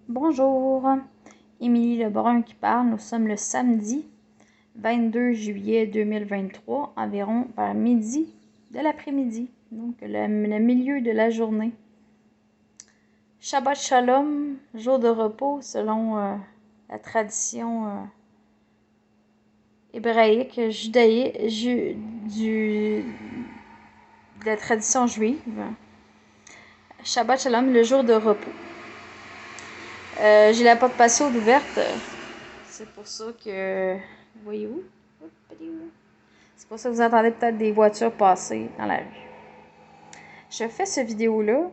Bonjour, Émilie Lebrun qui parle. Nous sommes le samedi 22 juillet 2023, environ vers midi de l'après-midi, donc le milieu de la journée. Shabbat Shalom, jour de repos selon la tradition hébraïque, de la tradition juive. Shabbat Shalom, le jour de repos. J'ai la porte passée ouverte. C'est pour ça que... Voyez-vous? C'est pour ça que vous entendez peut-être des voitures passer dans la rue. Je fais cette vidéo-là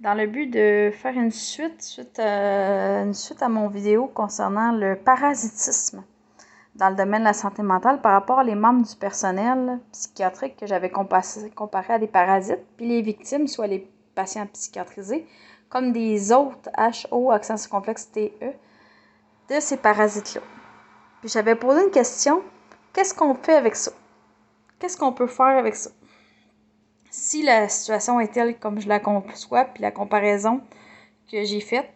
dans le but de faire une suite à mon vidéo concernant le parasitisme dans le domaine de la santé mentale par rapport aux membres du personnel psychiatrique que j'avais comparé à des parasites, puis les victimes, soit les patients psychiatrisés, comme des autres HO, accent circonflexe TE, de ces parasites-là. Puis j'avais posé une question, qu'est-ce qu'on fait avec ça? Qu'est-ce qu'on peut faire avec ça? Si la situation est telle comme je la conçois, puis la comparaison que j'ai faite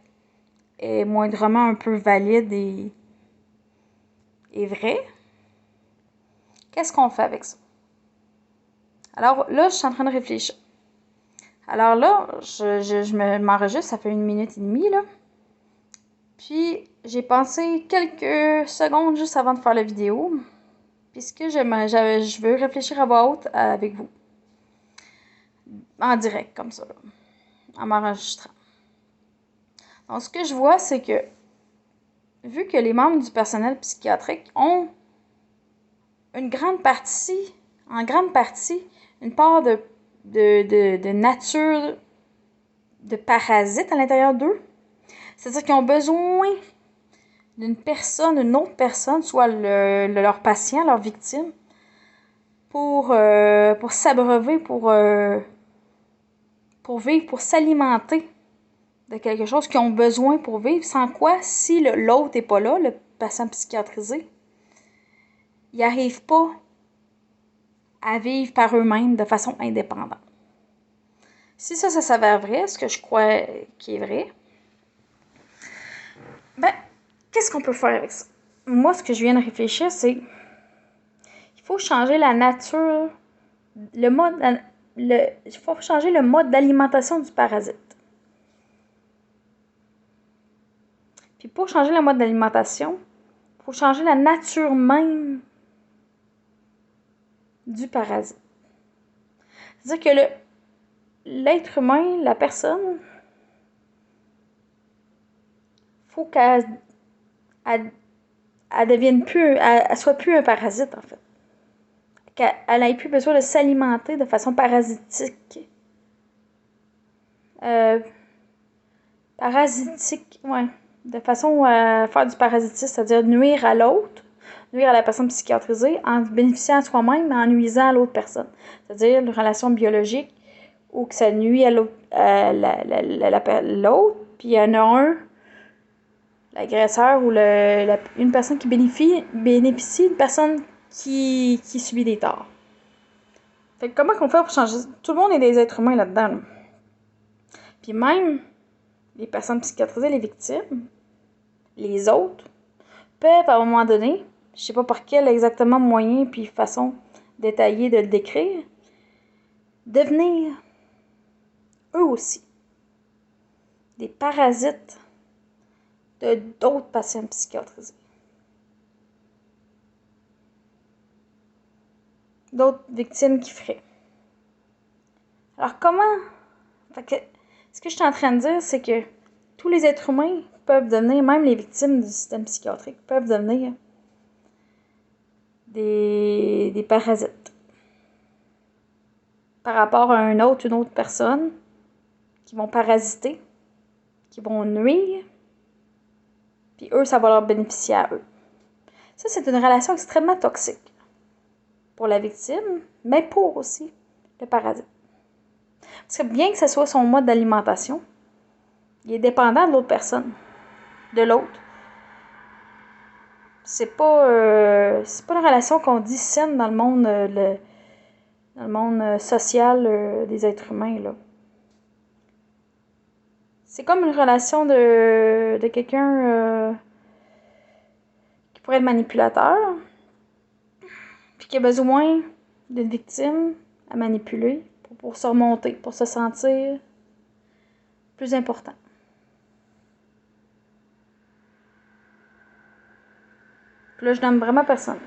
est moindrement un peu valide et vraie, qu'est-ce qu'on fait avec ça? Alors là, je suis en train de réfléchir. Alors là, je m'enregistre, ça fait 1 minute et demie, là. Puis, j'ai pensé quelques secondes juste avant de faire la vidéo, puisque je veux réfléchir à voix haute avec vous. En direct, comme ça, là, en m'enregistrant. Donc, ce que je vois, c'est que, vu que les membres du personnel psychiatrique ont en grande partie, une part de nature de parasites à l'intérieur d'eux, c'est-à-dire qu'ils ont besoin d'une autre personne, soit leur patient, leur victime, pour s'abreuver, pour vivre, pour s'alimenter de quelque chose qu'ils ont besoin pour vivre, sans quoi, si l'autre n'est pas là, le patient psychiatrisé, ils n'arrivent pas à vivre par eux-mêmes de façon indépendante. Si ça s'avère vrai, ce que je crois qui est vrai, ben, qu'est-ce qu'on peut faire avec ça? Moi, ce que je viens de réfléchir, c'est qu'il faut changer la nature, il faut changer le mode d'alimentation du parasite. Puis pour changer le mode d'alimentation, il faut changer la nature même du parasite. C'est-à-dire que l'être humain, la personne, faut qu'elle devienne plus, elle soit plus un parasite, en fait. Qu'elle n'ait plus besoin de s'alimenter de façon parasitique. De façon à faire du parasitisme, c'est-à-dire nuire à l'autre, nuire à la personne psychiatrisée en bénéficiant à soi-même, mais en nuisant à l'autre personne. C'est-à-dire une relation biologique où que ça nuit à l'autre, puis il y en a un, l'agresseur ou une personne qui bénéficie, une personne qui subit des torts. Fait que comment qu'on fait pour changer? Tout le monde est des êtres humains là-dedans. Là. Puis même les personnes psychiatrisées, les victimes, les autres, peuvent à un moment donné, je sais pas par quel exactement moyen puis façon détaillée de le décrire, devenir eux aussi des parasites de d'autres patients psychiatrisés. D'autres victimes qui feraient. Alors comment? Fait que, ce que je suis en train de dire, c'est que tous les êtres humains peuvent devenir, même les victimes du système psychiatrique, peuvent devenir des parasites. Par rapport à une autre personne, qui vont parasiter, qui vont nuire, puis eux, ça va leur bénéficier à eux. Ça, c'est une relation extrêmement toxique pour la victime, mais pour aussi le parasite. Parce que bien que ce soit son mode d'alimentation, il est dépendant de l'autre personne, de l'autre. C'est pas une relation qu'on dit saine dans le monde social des êtres humains, là. C'est comme une relation de quelqu'un qui pourrait être manipulateur, puis qui a besoin d'une victime à manipuler pour se remonter, pour se sentir plus important. Puis là, je n'aime vraiment personne.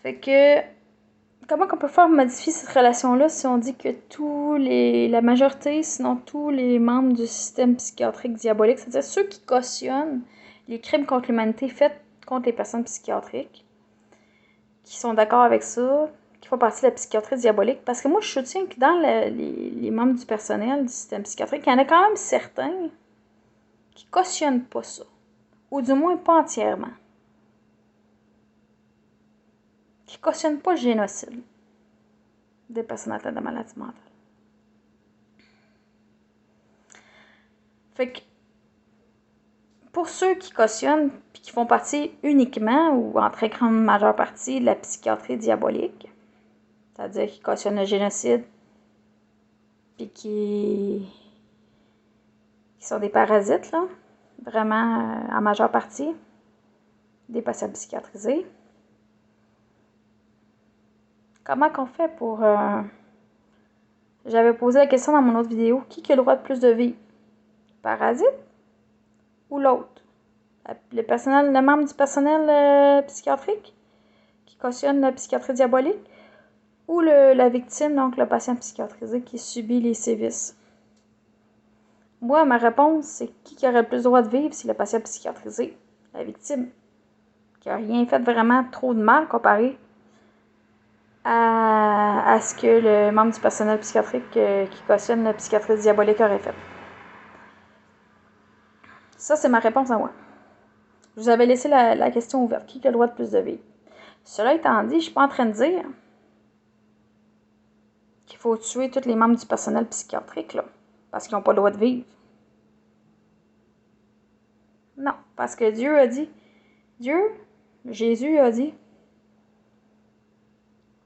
Fait que, comment qu'on peut faire modifier cette relation-là si on dit que la majorité, sinon tous les membres du système psychiatrique diabolique, c'est-à-dire ceux qui cautionnent les crimes contre l'humanité faits contre les personnes psychiatriques, qui sont d'accord avec ça, qui font partie de la psychiatrie diabolique, parce que moi, je soutiens que dans les membres du personnel du système psychiatrique, il y en a quand même certains qui cautionnent pas ça, ou du moins pas entièrement. Qui cautionnent pas le génocide des personnes atteintes de maladies mentales. Fait que, pour ceux qui cautionnent puis qui font partie uniquement ou en très grande majeure partie de la psychiatrie diabolique, c'est-à-dire qui cautionnent le génocide puis qui sont des parasites, là, vraiment en majeure partie, des patients psychiatrisés. Comment qu'on fait pour... J'avais posé la question dans mon autre vidéo, qui a le droit de plus de vivre? Parasite ou l'autre? Le membre du personnel psychiatrique qui cautionne la psychiatrie diabolique ou la victime, donc le patient psychiatrisé qui subit les sévices? Moi, ma réponse, c'est qui aurait le plus le droit de vivre? C'est le patient psychiatrisé, la victime, qui n'a rien fait vraiment trop de mal comparé à ce que le membre du personnel psychiatrique qui cautionne la psychiatrie diabolique aurait fait. Ça, c'est ma réponse à moi. Je vous avais laissé la question ouverte. Qui a le droit de plus de vivre? Cela étant dit, je ne suis pas en train de dire qu'il faut tuer tous les membres du personnel psychiatrique, là, parce qu'ils n'ont pas le droit de vivre. Non, parce que Dieu, Jésus a dit,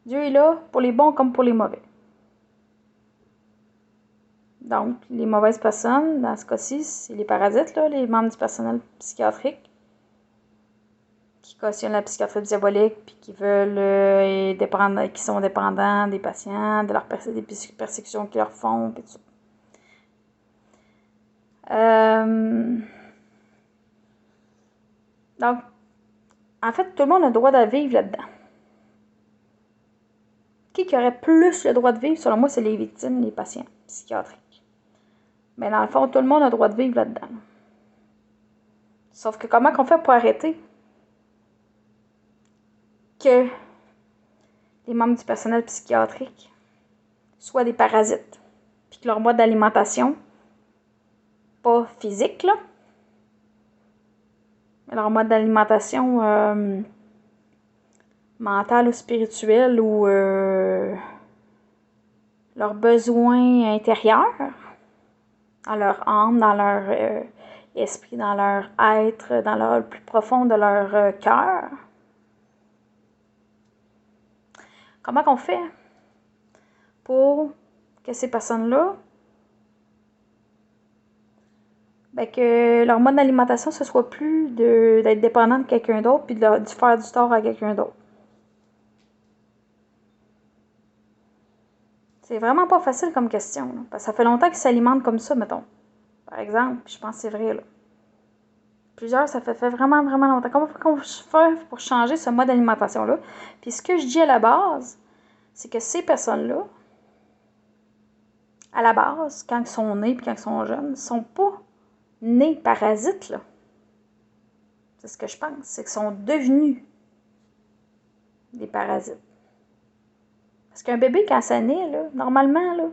Dieu est là pour les bons comme pour les mauvais. Donc, les mauvaises personnes, dans ce cas-ci, c'est les parasites, là, les membres du personnel psychiatrique, qui cautionnent la psychiatrie diabolique, puis qui veulent qui sont dépendants des patients, des persécutions qu'ils leur font, puis tout ça. Donc, en fait, tout le monde a le droit de vivre là-dedans. Qui aurait plus le droit de vivre? Selon moi, c'est les victimes, les patients psychiatriques. Mais dans le fond, tout le monde a le droit de vivre là-dedans. Sauf que comment qu'on fait pour arrêter que les membres du personnel psychiatrique soient des parasites, puis que leur mode d'alimentation, pas physique, là, mais leur mode d'alimentation mental ou spirituel ou leurs besoins intérieurs, dans leur âme, dans leur esprit, dans leur être, dans le plus profond de leur cœur. Comment qu'on fait pour que ces personnes-là, que leur mode d'alimentation, ce soit plus d'être dépendant de quelqu'un d'autre puis de faire du tort à quelqu'un d'autre? C'est vraiment pas facile comme question, là, parce que ça fait longtemps qu'ils s'alimentent comme ça, mettons. Par exemple, je pense que c'est vrai, là. Plusieurs, ça fait vraiment, vraiment longtemps. Comment on fait pour changer ce mode d'alimentation-là? Puis ce que je dis à la base, c'est que ces personnes-là, à la base, quand ils sont nés et quand ils sont jeunes, ne sont pas nés parasites, là. C'est ce que je pense. C'est qu'ils sont devenus des parasites. Parce qu'un bébé, quand ça naît, là, normalement, là,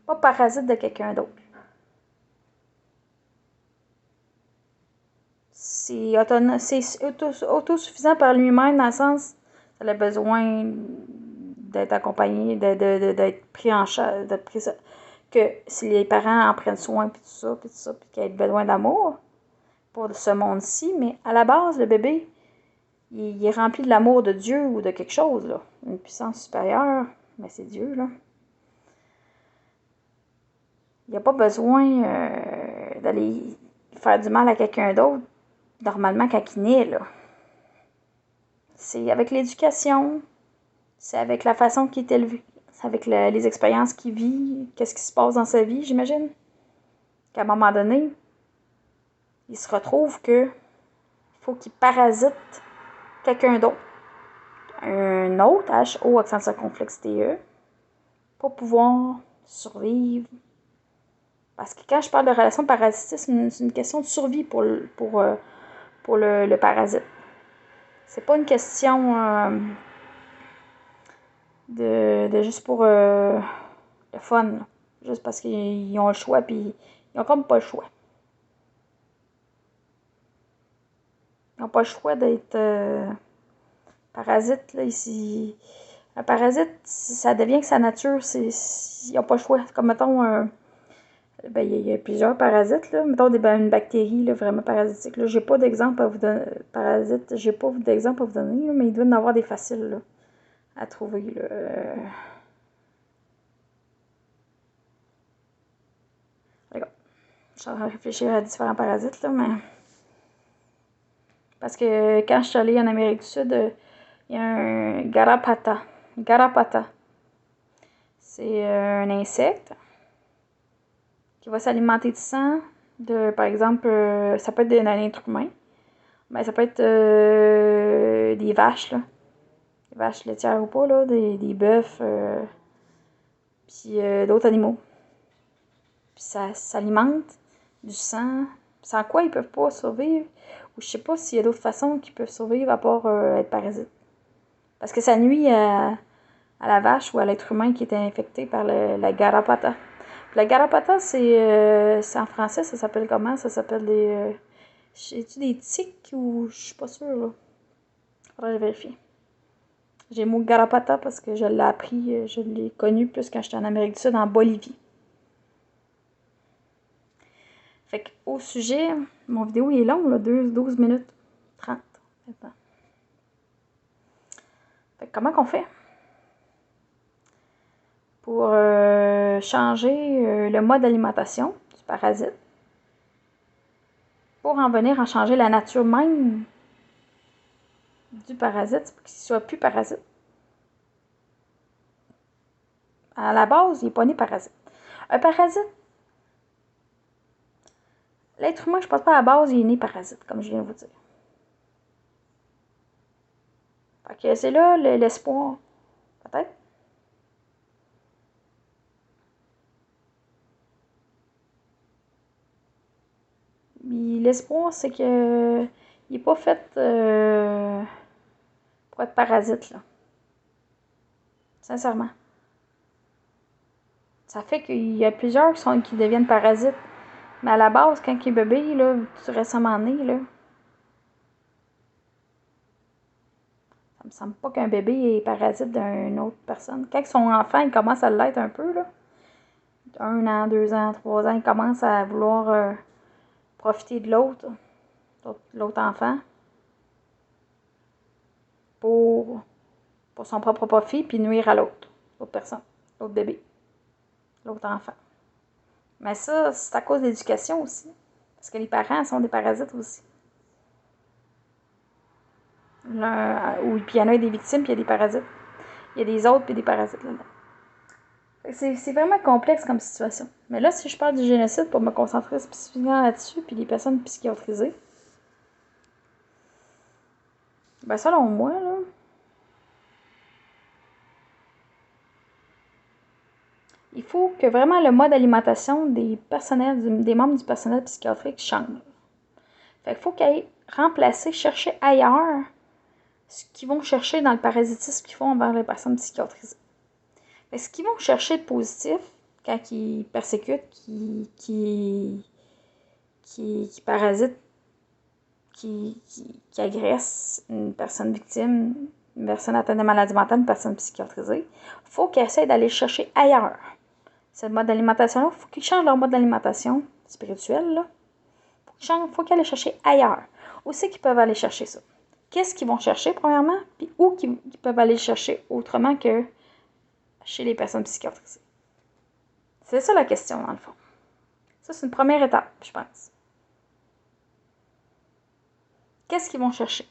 pas parasite de quelqu'un d'autre. C'est autosuffisant par lui-même dans le sens qu'il a besoin d'être accompagné, d'être pris en charge, que si les parents en prennent soin, puis tout ça, puis qu'il ait besoin d'amour. pour ce monde-ci, mais à la base, le bébé, il est rempli de l'amour de Dieu ou de quelque chose, là. Une puissance supérieure, mais c'est Dieu, là. Il n'y a pas besoin d'aller faire du mal à quelqu'un d'autre, normalement, quand il naît, là. C'est avec l'éducation, c'est avec la façon qu'il est élevé, c'est avec les expériences qu'il vit, qu'est-ce qui se passe dans sa vie, j'imagine. Qu'à un moment donné, il se retrouve que faut qu'il parasite quelqu'un d'autre. Un autre, H-O, accent circonflexe T-E, pour pouvoir survivre. Parce que quand je parle de relation parasitisme, c'est une question de survie pour le parasite. C'est pas une question de juste pour le fun. Là. Juste parce qu'ils ont le choix, puis ils ont comme pas le choix. Ils n'ont pas le choix d'être parasite. Là, ici. Un parasite, ça devient que sa nature, ils n'ont pas le choix. Comme mettons, ben, il y a plusieurs parasites, là. Mettons une bactérie là, vraiment parasitique. Là. J'ai pas d'exemple à vous donner. Parasite, j'ai pas d'exemple à vous donner, là, mais il doit y en avoir des faciles là, à trouver. Là. Regarde. Je suis en train de réfléchir à différents parasites, là, mais. Parce que quand je suis allée en Amérique du Sud, il y a un garrapata. Garrapata. C'est un insecte qui va s'alimenter de sang. Par exemple, ça peut être d'un être humain. Ben, ça peut être des vaches, là. Des vaches laitières ou pas, là. Des bœufs. Puis d'autres animaux. Puis ça s'alimente du sang. Sans quoi ils peuvent pas survivre. Ou je sais pas s'il y a d'autres façons qu'ils peuvent survivre à part être parasites. Parce que ça nuit à la vache ou à l'être humain qui est infecté par la garrapata. Puis la garrapata, c'est en français, ça s'appelle comment? Ça s'appelle j'ai-tu des tiques ou je suis pas sûre, là. Faudrait vérifier. J'ai le mot garrapata parce que je l'ai appris, je l'ai connu plus quand j'étais en Amérique du Sud, en Bolivie. Fait que, au sujet, mon vidéo il est long, là, 12 minutes 30 maintenant. Fait que comment qu'on fait pour changer le mode d'alimentation du parasite pour en venir à changer la nature même du parasite pour qu'il ne soit plus parasite. À la base, il n'est pas né parasite. Un parasite, l'être humain, je ne pense pas à la base, il est né parasite, comme je viens de vous dire. Fait que c'est là l'espoir, peut-être. L'espoir, c'est que il n'est pas fait pour être parasite, là. Sincèrement. Ça fait qu'il y a plusieurs qui deviennent parasites. Mais à la base, quand il est bébé, là, tout récemment né, là, ça me semble pas qu'un bébé est parasite d'une autre personne. Quand son enfant, il commence à l'être un peu, là, 1 an, 2 ans, 3 ans, il commence à vouloir profiter de l'autre enfant, pour son propre profit, puis nuire à l'autre personne, l'autre bébé, l'autre enfant. Mais ça, c'est à cause de l'éducation aussi. Parce que les parents sont des parasites aussi. Puis il y en a des victimes, puis il y a des parasites. Il y a des autres, puis des parasites là-dedans. C'est vraiment complexe comme situation. Mais là, si je parle du génocide pour me concentrer spécifiquement là-dessus, puis les personnes psychiatrisées, ben selon moi, là, il faut que vraiment le mode d'alimentation des membres du personnel psychiatrique change. Fait qu'il faut qu'ils aillent remplacer, chercher ailleurs ce qu'ils vont chercher dans le parasitisme qu'ils font envers les personnes psychiatrisées. Fait que ce qu'ils vont chercher de positif quand ils persécutent, qui parasitent, qui agressent une personne victime, une personne atteinte de maladie mentale, une personne psychiatrisée, il faut qu'ils essaient d'aller chercher ailleurs. Ce mode d'alimentation-là, il faut qu'ils changent leur mode d'alimentation spirituelle, là, pour Il faut qu'ils aillent chercher ailleurs. Où c'est qu'ils peuvent aller chercher ça? Qu'est-ce qu'ils vont chercher, premièrement? Puis où qu'ils peuvent aller chercher autrement que chez les personnes psychiatrisées? C'est ça la question, dans le fond. Ça, c'est une première étape, je pense. Qu'est-ce qu'ils vont chercher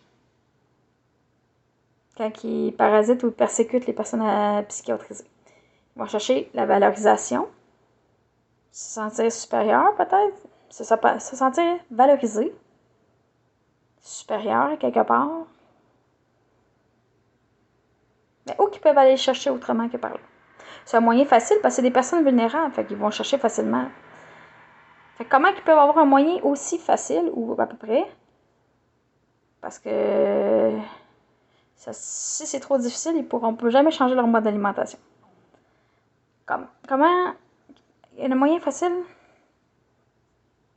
quand ils parasitent ou persécutent les personnes psychiatrisées? Ils vont chercher la valorisation, se sentir supérieur peut-être, se sentir valorisé, supérieur quelque part. Mais où qu'ils peuvent aller chercher autrement que par là? C'est un moyen facile parce que c'est des personnes vulnérables, fait qu'ils vont chercher facilement. Fait que comment ils peuvent avoir un moyen aussi facile, ou à peu près? Parce que si c'est trop difficile, on ne peut jamais changer leur mode d'alimentation. Comment il y a un moyen facile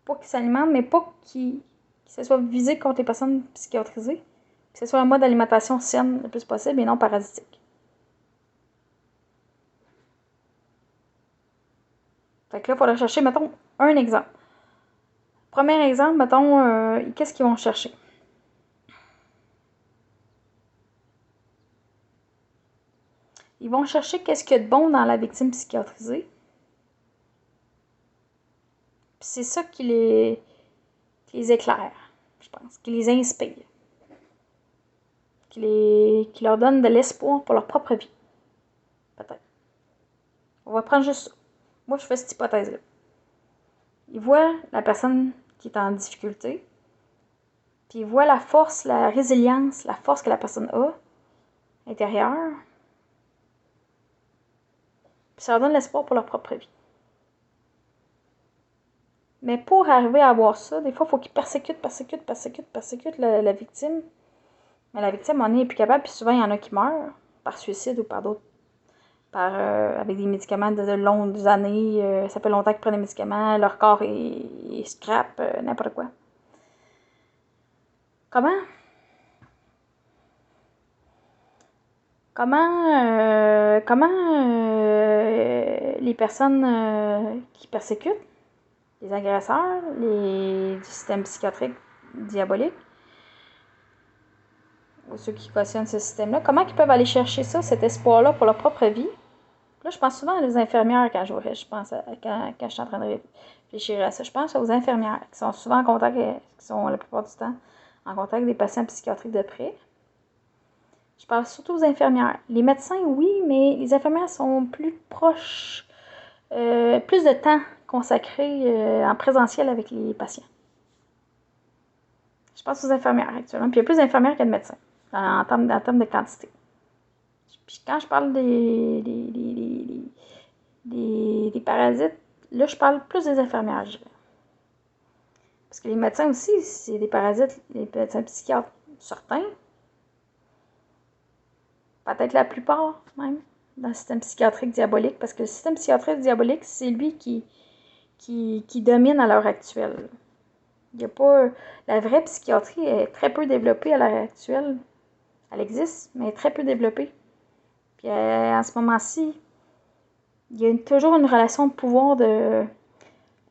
pour qu'ils s'alimentent, mais pas qu'ils se soient visés contre les personnes psychiatrisées, que ce soit un mode d'alimentation saine le plus possible et non parasitique. Fait que là, il faudrait chercher, mettons, un exemple. Premier exemple, mettons, qu'est-ce qu'ils vont chercher? Ils vont chercher qu'est-ce qu'il y a de bon dans la victime psychiatrisée. Puis c'est ça qui les éclaire, je pense, qui les inspire. Qui leur donne de l'espoir pour leur propre vie. Peut-être. On va prendre juste ça. Moi, je fais cette hypothèse-là. Ils voient la personne qui est en difficulté, puis ils voient la force, la résilience, la force que la personne a intérieure, puis ça leur donne l'espoir pour leur propre vie. Mais pour arriver à avoir ça, des fois, il faut qu'ils persécutent la victime. Mais la victime, on est plus capable, puis souvent, il y en a qui meurent par suicide ou par d'autres. Avec des médicaments de longues années, ça fait longtemps qu'ils prennent des médicaments, leur corps est scrap, n'importe quoi. Comment les personnes qui persécutent, les agresseurs, du système psychiatrique diabolique, ou ceux qui cautionnent ce système-là, comment ils peuvent aller chercher ça, cet espoir-là pour leur propre vie? Là, je pense souvent aux infirmières quand je suis en train de réfléchir à ça. Je pense aux infirmières qui sont souvent en contact, qui sont la plupart du temps en contact avec des patients psychiatriques de près. Je parle surtout aux infirmières. Les médecins, oui, mais les infirmières sont plus proches, plus de temps consacré en présentiel avec les patients. Je pense aux infirmières actuellement. Puis il y a plus d'infirmières que de médecins en termes de quantité. Puis quand je parle des parasites, là, je parle plus des infirmières, je dirais. Parce que les médecins aussi, c'est des parasites, les médecins psychiatres, certains. Peut-être la plupart, même, dans le système psychiatrique diabolique. Parce que le système psychiatrique diabolique, c'est lui qui domine à l'heure actuelle. Il y a pas... La vraie psychiatrie est très peu développée à l'heure actuelle. Elle existe, mais elle est très peu développée. Puis en ce moment-ci, il y a toujours une relation de pouvoir de...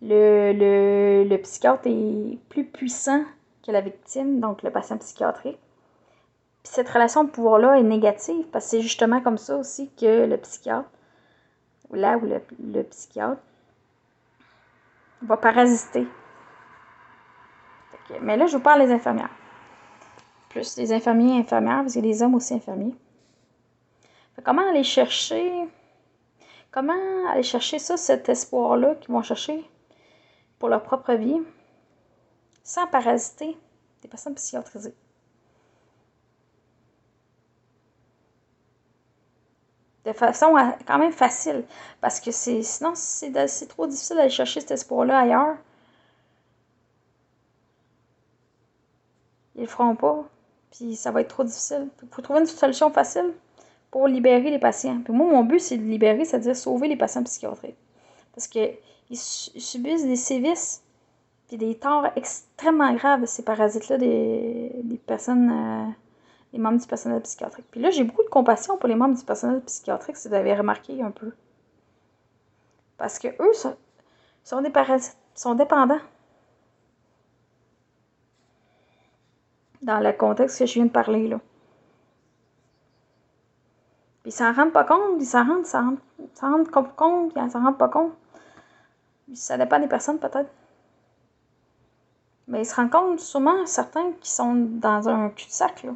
Le psychiatre est plus puissant que la victime, donc le patient psychiatrique. Puis cette relation de pouvoir-là est négative, parce que c'est justement comme ça aussi que le psychiatre, ou le psychiatre, va parasiter. Mais là, je vous parle des infirmières. Plus les infirmiers et infirmières, parce qu'il y a des hommes aussi infirmiers. Comment aller chercher ça, cet espoir-là qu'ils vont chercher pour leur propre vie, sans parasiter des personnes psychiatrisées? De façon quand même facile, parce que sinon, c'est trop difficile d'aller chercher cet espoir-là ailleurs. Ils le feront pas, puis ça va être trop difficile. Il faut trouver une solution facile pour libérer les patients. Puis moi, mon but, c'est de libérer, c'est-à-dire sauver les patients psychiatriques. Parce qu'ils subissent des sévices puis des torts extrêmement graves de ces parasites-là des personnes, des membres du personnel psychiatrique. Puis là, j'ai beaucoup de compassion pour les membres du personnel psychiatrique, si vous avez remarqué un peu. Parce que eux sont des parasites, sont dépendants. dans le contexte que je viens de parler, là. Puis ils s'en rendent pas compte, ils s'en rendent compte, puis ils s'en rendent pas compte. Ça dépend des personnes, peut-être. Mais ils se rendent compte, sûrement, certains qui sont dans un cul-de-sac, là.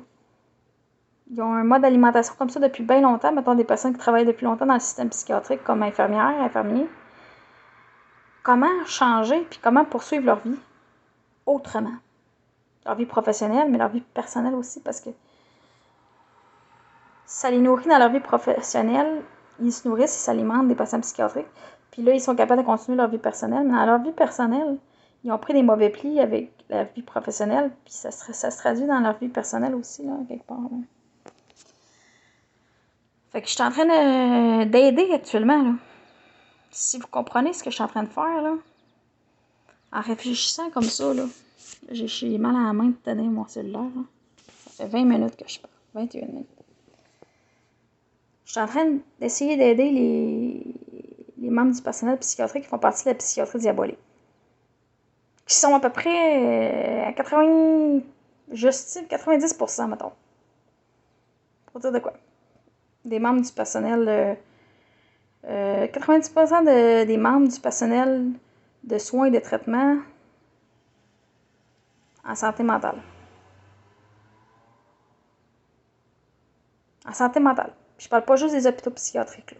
Ils ont un mode d'alimentation comme ça depuis bien longtemps. Mettons des personnes qui travaillent depuis longtemps dans le système psychiatrique comme infirmières, infirmiers. Comment changer, puis comment poursuivre leur vie autrement? Leur vie professionnelle, mais leur vie personnelle aussi, parce que ça les nourrit dans leur vie professionnelle. Ils se nourrissent, ils s'alimentent des patients psychiatriques. Puis là, ils sont capables de continuer leur vie personnelle. Mais dans leur vie personnelle, ils ont pris des mauvais plis avec la vie professionnelle. Puis ça se traduit dans leur vie personnelle aussi, là, quelque part. Là. Fait que je suis en train d'aider actuellement, là. Si vous comprenez ce que je suis en train de faire, là, en réfléchissant comme ça, là, j'ai mal à la main de tenir mon cellulaire. Là. Ça fait 20 minutes que je parle. 21 minutes. Je suis en train d'essayer d'aider les membres du personnel psychiatrique qui font partie de la psychiatrie diabolique. Qui sont à peu près à 80, juste 90%, mettons. Pour dire de quoi. Des membres du personnel, 90% des membres du personnel de soins et de traitement en santé mentale. En santé mentale. Je parle pas juste des hôpitaux psychiatriques. Là.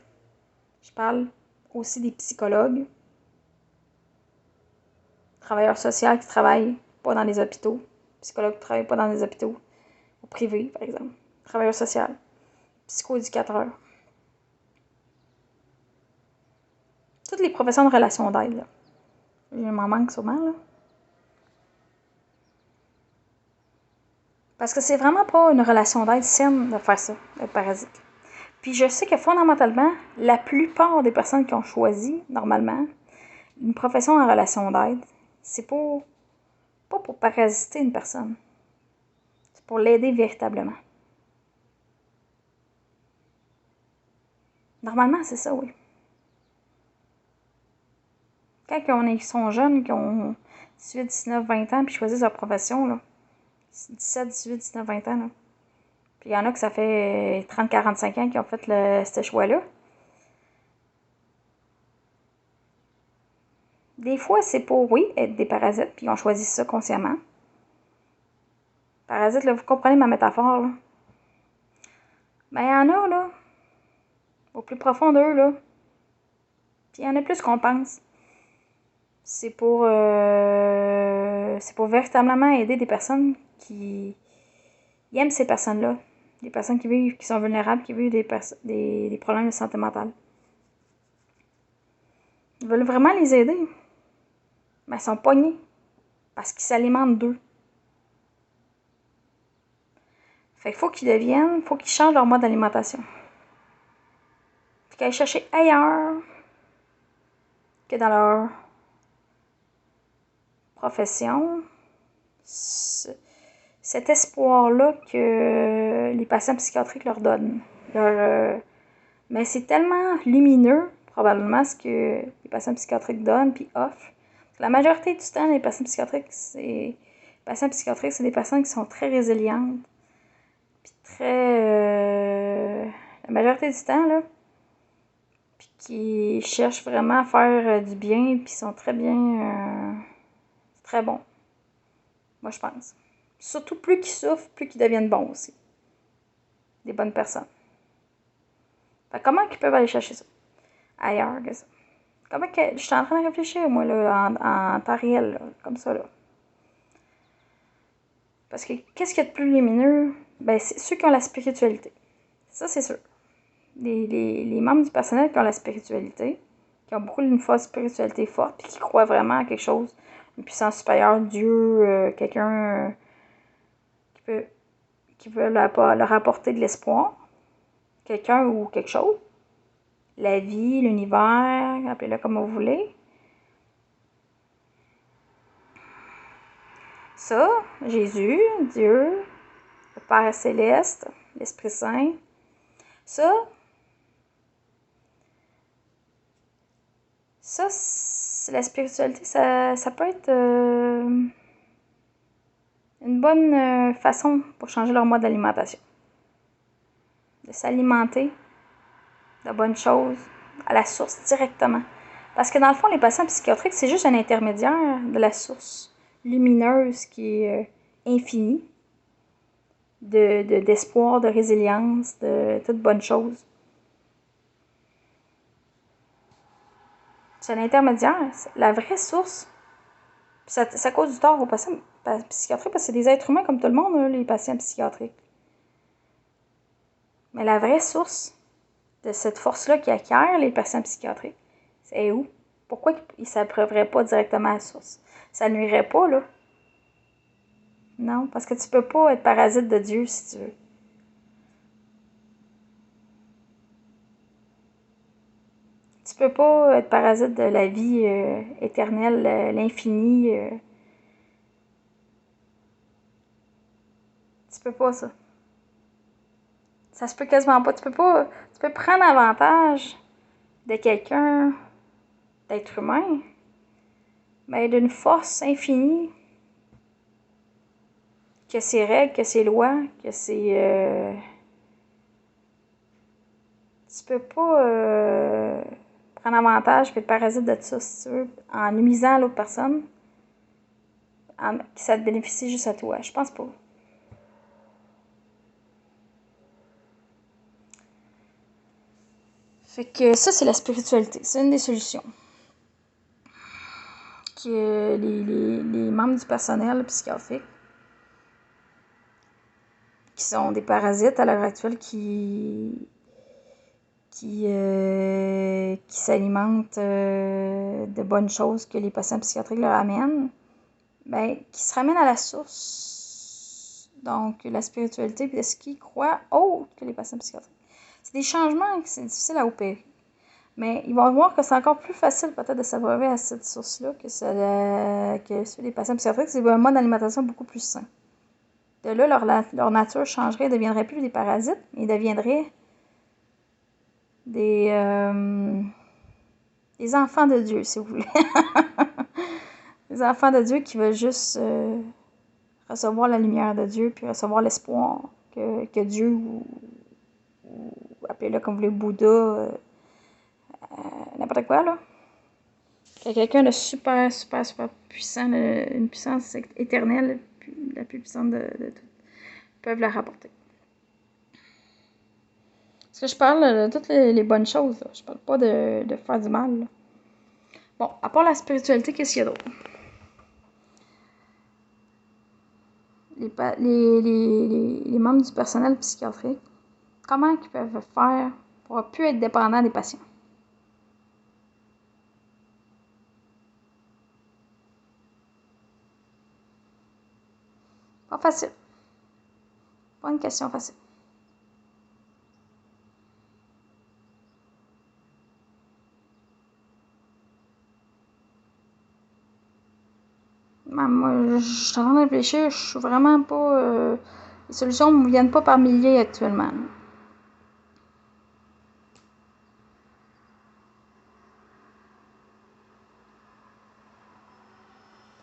Je parle aussi des psychologues, travailleurs sociaux qui travaillent pas dans les hôpitaux, psychologues qui travaillent pas dans les hôpitaux, au privé, par exemple, travailleurs sociaux, psychoéducateurs. Toutes les professions de relation d'aide, là. Je m'en manque sûrement, là. Parce que c'est vraiment pas une relation d'aide saine de faire ça, le parasite. Puis je sais que fondamentalement, la plupart des personnes qui ont choisi, normalement, une profession en relation d'aide, c'est pas pour parasiter une personne. C'est pour l'aider véritablement. Normalement, c'est ça, oui. Quand ils sont jeunes, qui ont 18, 19, 20 ans, puis choisissent leur profession, là, 17, 18, 19, 20 ans, là. Puis il y en a que ça fait 30, 45 ans qui ont fait ce choix-là. Des fois, c'est pour, oui, être des parasites, puis ils ont choisi ça consciemment. Parasites, là, vous comprenez ma métaphore, là. Ben, il y en a, là, au plus profond d'eux, là. Puis il y en a plus qu'on pense. C'est pour véritablement aider des personnes qui aiment ces personnes-là. Des personnes qui vivent, qui sont vulnérables, qui vivent des problèmes de santé mentale. Ils veulent vraiment les aider. Mais ils sont pognés. Parce qu'ils s'alimentent d'eux. Fait qu'il faut qu'ils changent leur mode d'alimentation. Puis qu'ils aillent chercher ailleurs que dans leur profession cet espoir-là que les patients psychiatriques leur donnent. Mais c'est tellement lumineux, probablement, ce que les patients psychiatriques donnent puis offrent. La majorité du temps, les patients psychiatriques, c'est des personnes qui sont très résilientes. Puis la majorité du temps, là, puis qui cherchent vraiment à faire du bien, puis sont très bien... très bons. Moi, je pense. Surtout, plus qu'ils souffrent, plus qu'ils deviennent bons aussi. Des bonnes personnes. Fait comment ils peuvent aller chercher ça? Ailleurs que ça. Je suis en train de réfléchir, moi, là, en temps réel, là, comme ça, là. Parce que qu'est-ce qu'il y a de plus lumineux? Ben, c'est ceux qui ont la spiritualité. Ça, c'est sûr. Les membres du personnel qui ont la spiritualité, qui ont beaucoup d'une spiritualité forte, puis qui croient vraiment à quelque chose, une puissance supérieure, Dieu, quelqu'un qui peut leur apporter de l'espoir, quelqu'un ou quelque chose, la vie, l'univers, appelez-le comme vous voulez. Ça, Jésus, Dieu, le Père céleste, l'Esprit Saint, ça, la spiritualité, ça peut être une bonne façon pour changer leur mode d'alimentation. De s'alimenter de bonnes choses à la source directement. Parce que dans le fond, les patients psychiatriques, c'est juste un intermédiaire de la source lumineuse qui est infinie, d'espoir, de résilience, de toutes bonnes choses. C'est un intermédiaire. La vraie source, ça cause du tort aux patients psychiatriques parce que c'est des êtres humains comme tout le monde, les patients psychiatriques. Mais la vraie source de cette force-là qui acquiert les patients psychiatriques, c'est où? Pourquoi ils ne s'approuveraient pas directement à la source? Ça nuirait pas, là. Non, parce que tu peux pas être parasite de Dieu si tu veux. Tu peux pas être parasite de la vie éternelle, l'infini. Tu peux pas ça. Ça se peut quasiment pas. Tu peux prendre avantage de quelqu'un, d'être humain, mais d'une force infinie, que ses règles, que ses lois, que ses... tu peux pas prendre avantage et être parasite de ça, si tu veux, en nuisant à l'autre personne, que ça te bénéficie juste à toi. Je pense pas. Fait que ça, c'est la spiritualité. C'est une des solutions. Que les membres du personnel psychiatrique qui sont des parasites à l'heure actuelle qui s'alimentent de bonnes choses que les patients psychiatriques leur amènent, ben, qui se ramènent à la source. Donc, la spiritualité, puis de ce qu'ils croient autre que les patients psychiatriques. C'est des changements que c'est difficile à opérer. Mais ils vont voir que c'est encore plus facile peut-être de s'abreuver à cette source-là que ceux des patients psychiatriques. C'est un mode d'alimentation beaucoup plus sain. De là, leur nature changerait, ils ne deviendraient plus des parasites, mais ils deviendraient des enfants de Dieu, si vous voulez. Des enfants de Dieu qui veulent juste recevoir la lumière de Dieu, puis recevoir l'espoir que Dieu, ou appelez-le comme vous voulez, Bouddha, n'importe quoi, là. Que quelqu'un de super, super, super puissant, une puissance éternelle, la plus puissante de toutes, peuvent la rapporter. Parce que je parle de toutes les bonnes choses, là. Je parle pas de faire du mal, là. Bon, à part la spiritualité, qu'est-ce qu'il y a d'autre? Les membres du personnel psychiatrique, comment ils peuvent faire pour ne plus être dépendants des patients? Pas facile. Pas une question facile. Moi, je suis en train de réfléchir, je suis vraiment pas... les solutions ne me viennent pas par milliers actuellement.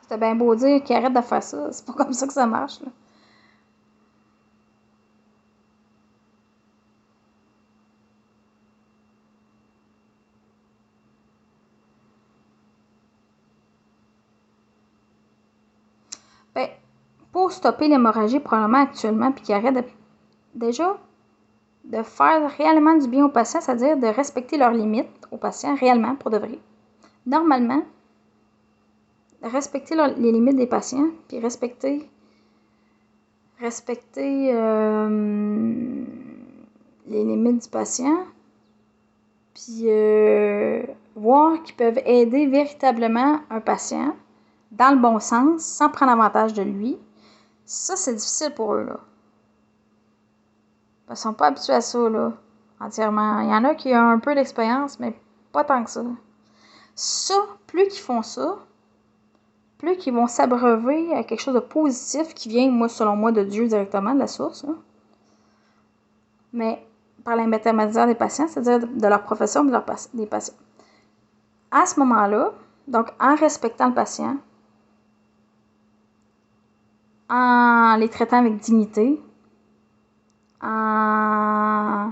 C'était bien beau dire qu'ils arrêtent de faire ça, c'est pas comme ça que ça marche, là. Ben, pour stopper l'hémorragie probablement actuellement, puis qu'ils arrêtent déjà de faire réellement du bien aux patients, c'est-à-dire de respecter leurs limites aux patients réellement, pour de vrai. Normalement, respecter les limites des patients, puis respecter les limites du patient, puis voir qu'ils peuvent aider véritablement un patient dans le bon sens, sans prendre avantage de lui. Ça, c'est difficile pour eux, là. Ils ne sont pas habitués à ça, là, entièrement. Il y en a qui ont un peu d'expérience, mais pas tant que ça. Ça, plus qu'ils font ça, plus qu'ils vont s'abreuver à quelque chose de positif qui vient, moi, selon moi, de Dieu directement, de la source, là. Mais par l'intermédiaire des patients, c'est-à-dire de leur profession, des patients. À ce moment-là, donc en respectant le patient, en les traitant avec dignité, en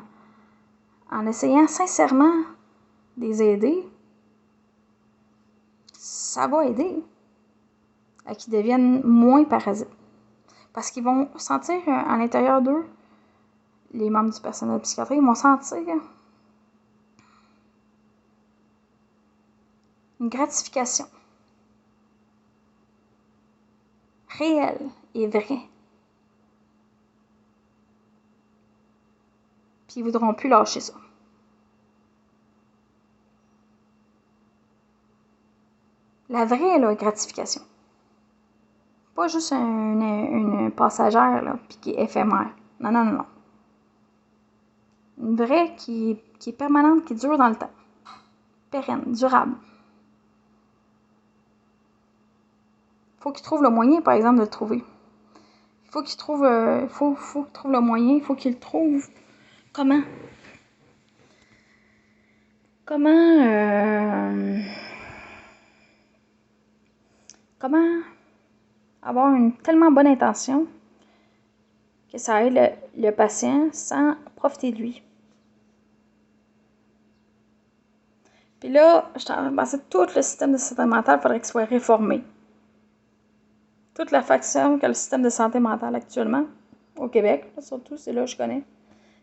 essayant sincèrement de les aider, ça va aider à qu'ils deviennent moins parasites. Parce qu'ils vont sentir à l'intérieur d'eux, les membres du personnel psychiatrique vont sentir une gratification réelle et vraie. Puis ils ne voudront plus lâcher ça. La vraie là, gratification. Pas juste une passagère là, puis qui est éphémère. Non, non, non, non. Une vraie qui est permanente, qui dure dans le temps. Pérenne, durable. Il faut qu'il trouve le moyen, par exemple, de le trouver. Il faut qu'il trouve, faut qu'il trouve le moyen, il faut qu'il le trouve. Comment? Comment avoir une tellement bonne intention que ça aide le patient sans profiter de lui. Puis là, je suis en train de penser que tout le système de santé mentale, il faudrait qu'il soit réformé. Toute la faction que le système de santé mentale actuellement, au Québec, là, surtout, c'est là que je connais,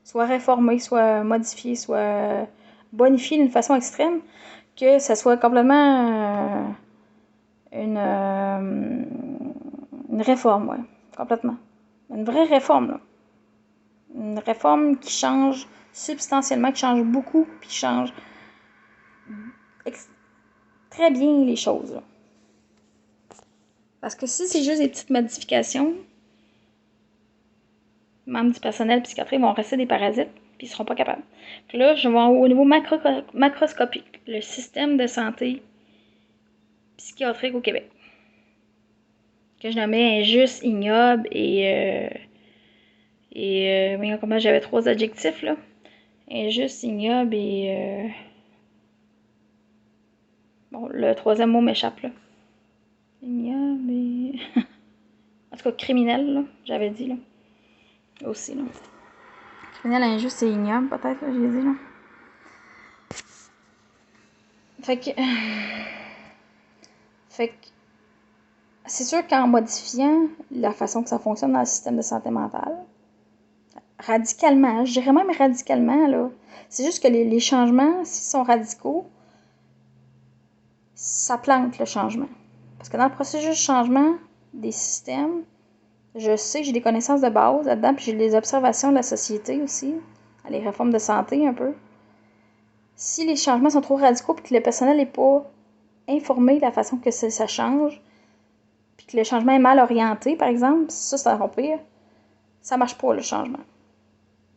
soit réformé, soit modifié, soit bonifié d'une façon extrême, que ça soit complètement une réforme, ouais, complètement. Une vraie réforme, là. Une réforme qui change substantiellement, qui change beaucoup, puis qui change très bien les choses, là. Parce que si c'est juste des petites modifications, les membres du personnel psychiatrique vont rester des parasites, puis ils seront pas capables. Puis là, je vois au niveau macroscopique, le système de santé psychiatrique au Québec, que je nommais injuste, ignoble comment j'avais 3 adjectifs, là. Injuste, ignoble et... bon, le 3e mot m'échappe, là. Ignoble et... en tout cas, criminel, là, j'avais dit, là. Aussi, là. Criminel, injuste et ignoble, peut-être, là, j'ai dit, là. Fait que c'est sûr qu'en modifiant la façon que ça fonctionne dans le système de santé mentale, radicalement, je dirais même radicalement, là, c'est juste que les changements, s'ils sont radicaux, ça plante le changement. Parce que dans le processus de changement des systèmes, je sais, j'ai des connaissances de base là-dedans, puis j'ai des observations de la société aussi, les réformes de santé un peu. Si les changements sont trop radicaux et que le personnel n'est pas informé de la façon que ça change, puis que le changement est mal orienté, par exemple, ça, c'est encore pire, ça marche pas, le changement.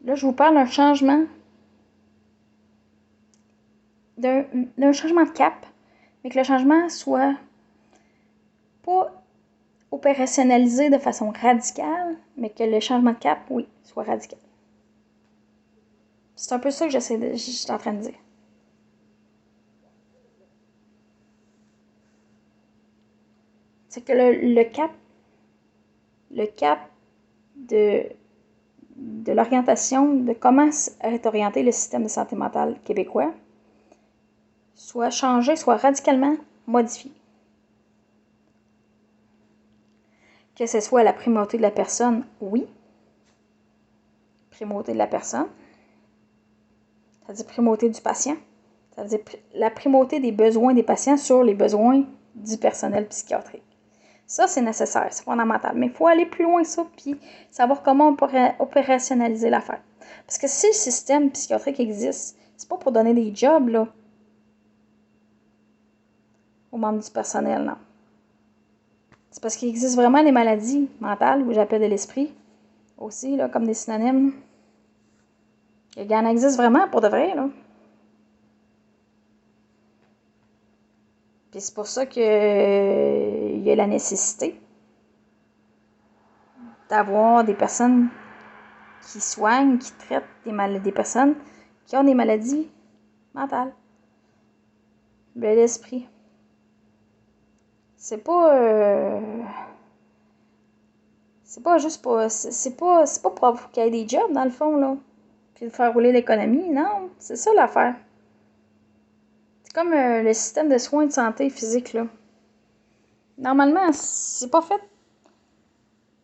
Là, je vous parle d'un changement, d'un changement de cap, mais que le changement soit pas opérationnalisé de façon radicale, mais que le changement de cap, oui, soit radical. C'est un peu ça que je suis en train de dire. C'est que le cap de l'orientation, de comment est orienté le système de santé mentale québécois, soit changé, soit radicalement modifié. Que ce soit la primauté de la personne, oui. Primauté de la personne. Ça veut dire primauté du patient. Ça veut dire la primauté des besoins des patients sur les besoins du personnel psychiatrique. Ça, c'est nécessaire, c'est fondamental. Mais il faut aller plus loin que ça, puis savoir comment on pourrait opérationnaliser l'affaire. Parce que si le système psychiatrique existe, c'est pas pour donner des jobs, là, aux membres du personnel, non. C'est parce qu'il existe vraiment des maladies mentales, ou j'appelle de l'esprit, aussi, là, comme des synonymes. Il y en existe vraiment, pour de vrai, là. Puis c'est pour ça qu'il y a la nécessité d'avoir des personnes qui soignent, qui traitent des personnes qui ont des maladies mentales, de l'esprit. C'est pas... C'est pas juste pour... C'est pas pour qu'il y ait des jobs, dans le fond, là. Puis de faire rouler l'économie, non. C'est ça, l'affaire. C'est comme le système de soins de santé physique, là. Normalement, c'est pas fait...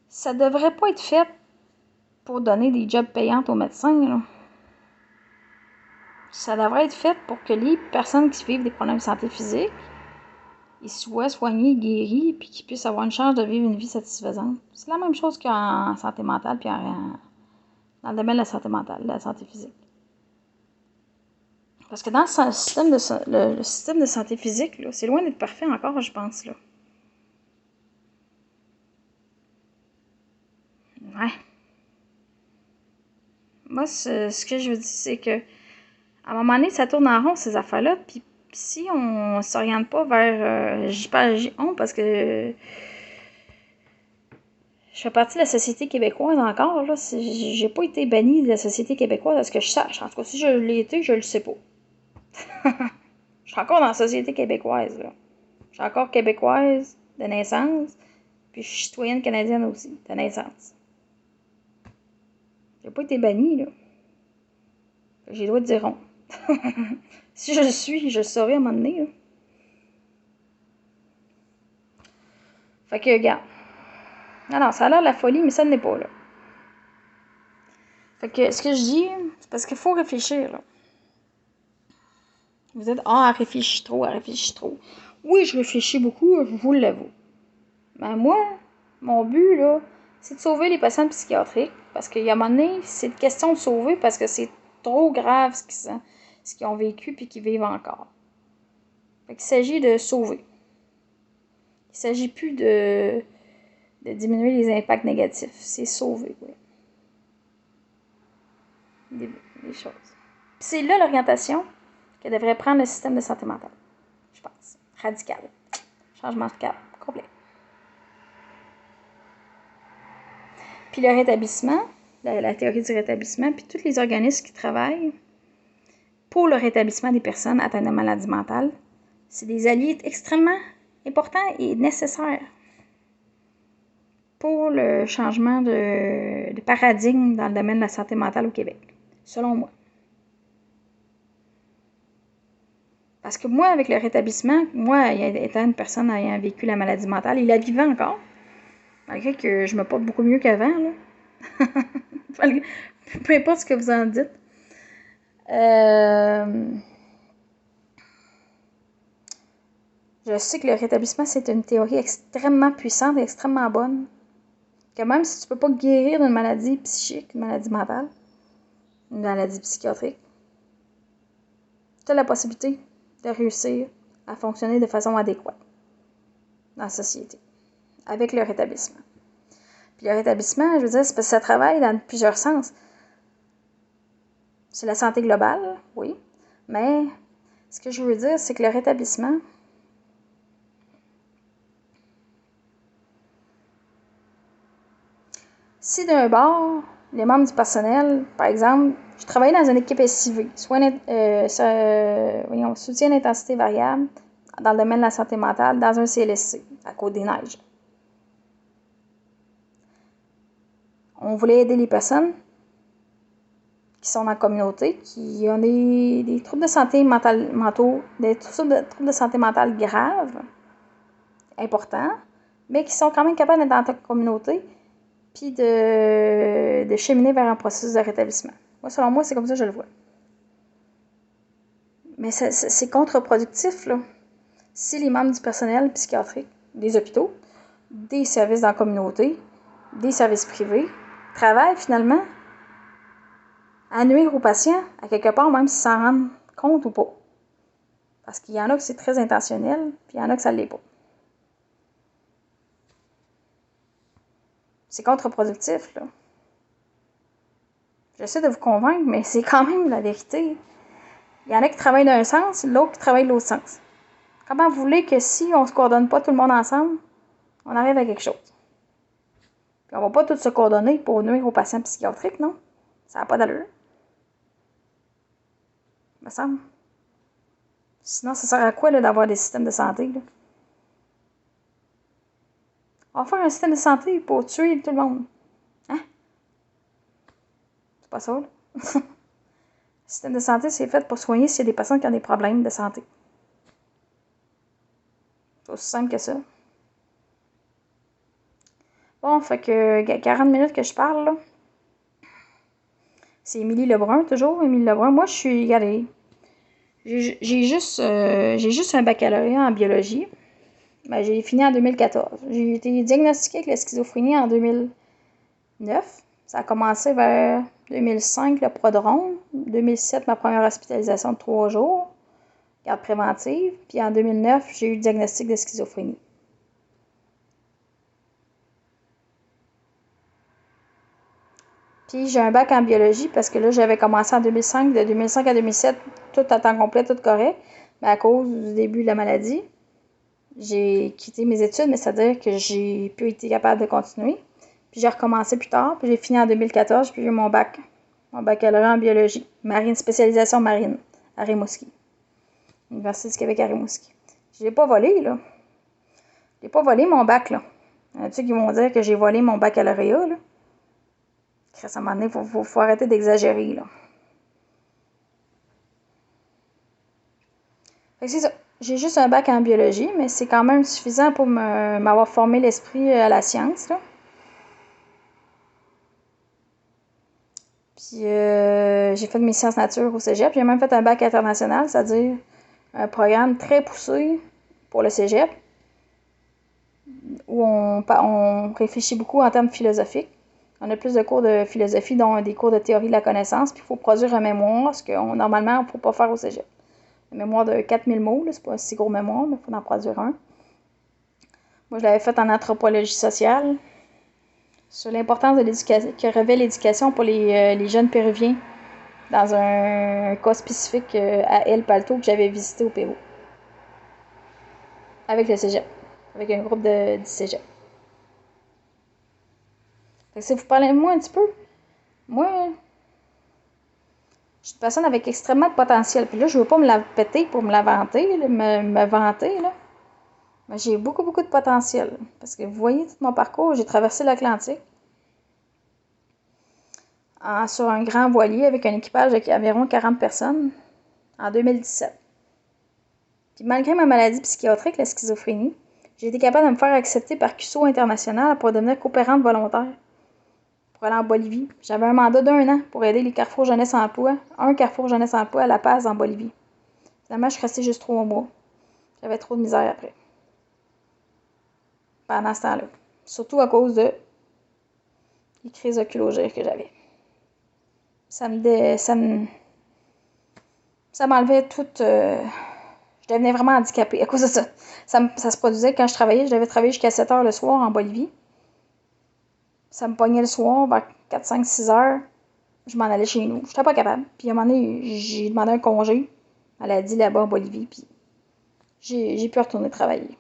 Ça devrait pas être fait pour donner des jobs payants aux médecins, là. Ça devrait être fait pour que les personnes qui vivent des problèmes de santé physique, ils soient soignés, guéris, puis qu'ils puissent avoir une chance de vivre une vie satisfaisante. C'est la même chose qu'en santé mentale, puis dans le domaine de la santé mentale, de la santé physique. Parce que dans le système de santé physique, là, c'est loin d'être parfait encore, je pense, là. Ouais. Moi, ce que je veux dire, c'est que à un moment donné, ça tourne en rond, ces affaires-là, puis si on s'oriente pas vers... j'y parle, parce que je fais partie de la société québécoise encore, là. J'ai pas été bannie de la société québécoise à ce que je sache. En tout cas, si je l'ai été, je le sais pas. Je suis encore dans la société québécoise, là. Je suis encore québécoise de naissance, puis je suis citoyenne canadienne aussi, de naissance. J'ai pas été bannie, là. J'ai le droit de dire on. Si je le suis, je le saurai à un moment donné, là. Fait que, regarde. Non, ça a l'air de la folie, mais ça ne l'est pas, là. Fait que, ce que je dis, c'est parce qu'il faut réfléchir, là. Vous êtes, elle réfléchit trop, elle réfléchit trop. Oui, je réfléchis beaucoup, je vous l'avoue. Mais moi, mon but, là, c'est de sauver les patients psychiatriques. Parce qu'à un moment donné, c'est une question de sauver parce que c'est trop grave ce qu'ils ont vécu puis qu'ils vivent encore. Fait qu'il s'agit de sauver. Il ne s'agit plus de diminuer les impacts négatifs. C'est sauver, oui. Des choses. Puis c'est là l'orientation que devrait prendre le système de santé mentale, je pense. Radical. Changement de cap, complet. Puis le rétablissement, la théorie du rétablissement, puis tous les organismes qui travaillent pour le rétablissement des personnes atteintes de maladies mentales, c'est des alliés extrêmement importants et nécessaires pour le changement de paradigme dans le domaine de la santé mentale au Québec, selon moi. Parce que moi, avec le rétablissement, moi, étant une personne ayant vécu la maladie mentale, et la vivant encore, malgré que je me porte beaucoup mieux qu'avant, là. Peu importe ce que vous en dites. Je sais que le rétablissement, c'est une théorie extrêmement puissante et extrêmement bonne. Que même si tu ne peux pas guérir d'une maladie psychique, une maladie mentale, une maladie psychiatrique, tu as la possibilité de réussir à fonctionner de façon adéquate dans la société, avec le rétablissement. Puis le rétablissement, je veux dire, c'est parce que ça travaille dans plusieurs sens. C'est la santé globale, oui, mais ce que je veux dire, c'est que le rétablissement, si d'un bord, les membres du personnel, par exemple, je travaillais dans une équipe SIV, soutien d'intensité variable dans le domaine de la santé mentale, dans un CLSC, à Côte-des-Neiges. On voulait aider les personnes qui sont dans la communauté, qui ont des troubles de santé mentaux, des troubles de santé mentale graves, importants, mais qui sont quand même capables d'être dans la communauté, puis de cheminer vers un processus de rétablissement. Moi, selon moi, c'est comme ça que je le vois. Mais c'est contre-productif, là. Si les membres du personnel psychiatrique, des hôpitaux, des services dans la communauté, des services privés, travaillent finalement à nuire aux patients, à quelque part, même s'ils s'en rendent compte ou pas. Parce qu'il y en a que c'est très intentionnel, puis il y en a que ça ne l'est pas. C'est contre-productif, là. J'essaie de vous convaincre, mais c'est quand même la vérité. Il y en a qui travaillent d'un sens, l'autre qui travaille de l'autre sens. Comment vous voulez que si on ne se coordonne pas tout le monde ensemble, on arrive à quelque chose? Puis on ne va pas tous se coordonner pour nuire aux patients psychiatriques, non? Ça n'a pas d'allure. Me semble. Sinon, ça sert à quoi là, d'avoir des systèmes de santé? Là? On va faire un système de santé pour tuer tout le monde. Hein? C'est pas ça, là. Le système de santé, c'est fait pour soigner s'il y a des personnes qui ont des problèmes de santé. C'est aussi simple que ça. Bon, fait que 40 minutes que je parle, là. C'est Émilie Lebrun, toujours. Émilie Lebrun. Moi, je suis, regardez, j'ai juste un baccalauréat en biologie. Ben, j'ai fini en 2014. J'ai été diagnostiquée avec la schizophrénie en 2009. Ça a commencé vers 2005, le prodrome. 2007, ma première hospitalisation de 3 jours, garde préventive. Puis en 2009, j'ai eu le diagnostic de schizophrénie. Puis j'ai un bac en biologie parce que là, j'avais commencé en 2005. De 2005 à 2007, tout à temps complet, tout correct. Mais à cause du début de la maladie, j'ai quitté mes études, mais c'est-à-dire que j'ai plus été capable de continuer. Puis j'ai recommencé plus tard, puis j'ai fini en 2014, puis j'ai eu mon baccalauréat en biologie, marine, spécialisation marine, à Rimouski, Université du Québec à Rimouski. Je l'ai pas volé, là. Je l'ai pas volé, mon bac, là. Il y en a qui vont dire que j'ai volé mon baccalauréat, là. À un moment donné, faut arrêter d'exagérer, là. Fait que c'est ça. J'ai juste un bac en biologie, mais c'est quand même suffisant pour m'avoir formé l'esprit à la science, là. Puis j'ai fait mes sciences nature au cégep. J'ai même fait un bac international, c'est-à-dire un programme très poussé pour le cégep, où on réfléchit beaucoup en termes philosophiques. On a plus de cours de philosophie, dont des cours de théorie de la connaissance, puis il faut produire un mémoire, ce que normalement, il ne faut pas faire au cégep. Un mémoire de 4000 mots, c'est pas un si gros mémoire, mais il faut en produire un. Moi, je l'avais fait en anthropologie sociale, sur l'importance de l'éducation, que revêt l'éducation pour les jeunes péruviens, dans un cas spécifique à El Palto que j'avais visité au Pérou. Avec le cégep. Avec un groupe du cégep. Fait que si vous parlez de moi un petit peu, moi, je suis une personne avec extrêmement de potentiel. Puis là, je veux pas me la péter pour me la vanter, là, me vanter, là. Mais j'ai beaucoup, beaucoup de potentiel. Parce que vous voyez tout mon parcours, j'ai traversé l'Atlantique sur un grand voilier avec un équipage d'environ 40 personnes en 2017. Puis malgré ma maladie psychiatrique, la schizophrénie, j'ai été capable de me faire accepter par CUSO International pour devenir coopérante volontaire pour aller en Bolivie. J'avais un mandat d'1 an pour aider les Carrefour Jeunesse Emploi, un Carrefour Jeunesse Emploi à La Paz en Bolivie. Finalement, je suis restée juste 3 mois. J'avais trop de misère après. Pendant ce temps-là. Surtout à cause de les crises oculogères que j'avais. Ça m'enlevait toute... je devenais vraiment handicapée à cause de ça. Ça se produisait quand je travaillais. Je devais travailler jusqu'à 7 heures le soir en Bolivie. Ça me pognait le soir, vers 4, 5, 6 heures. Je m'en allais chez nous. Je n'étais pas capable. Puis à un moment donné, j'ai demandé un congé. Elle a dit là-bas en Bolivie. Puis j'ai pu retourner travailler.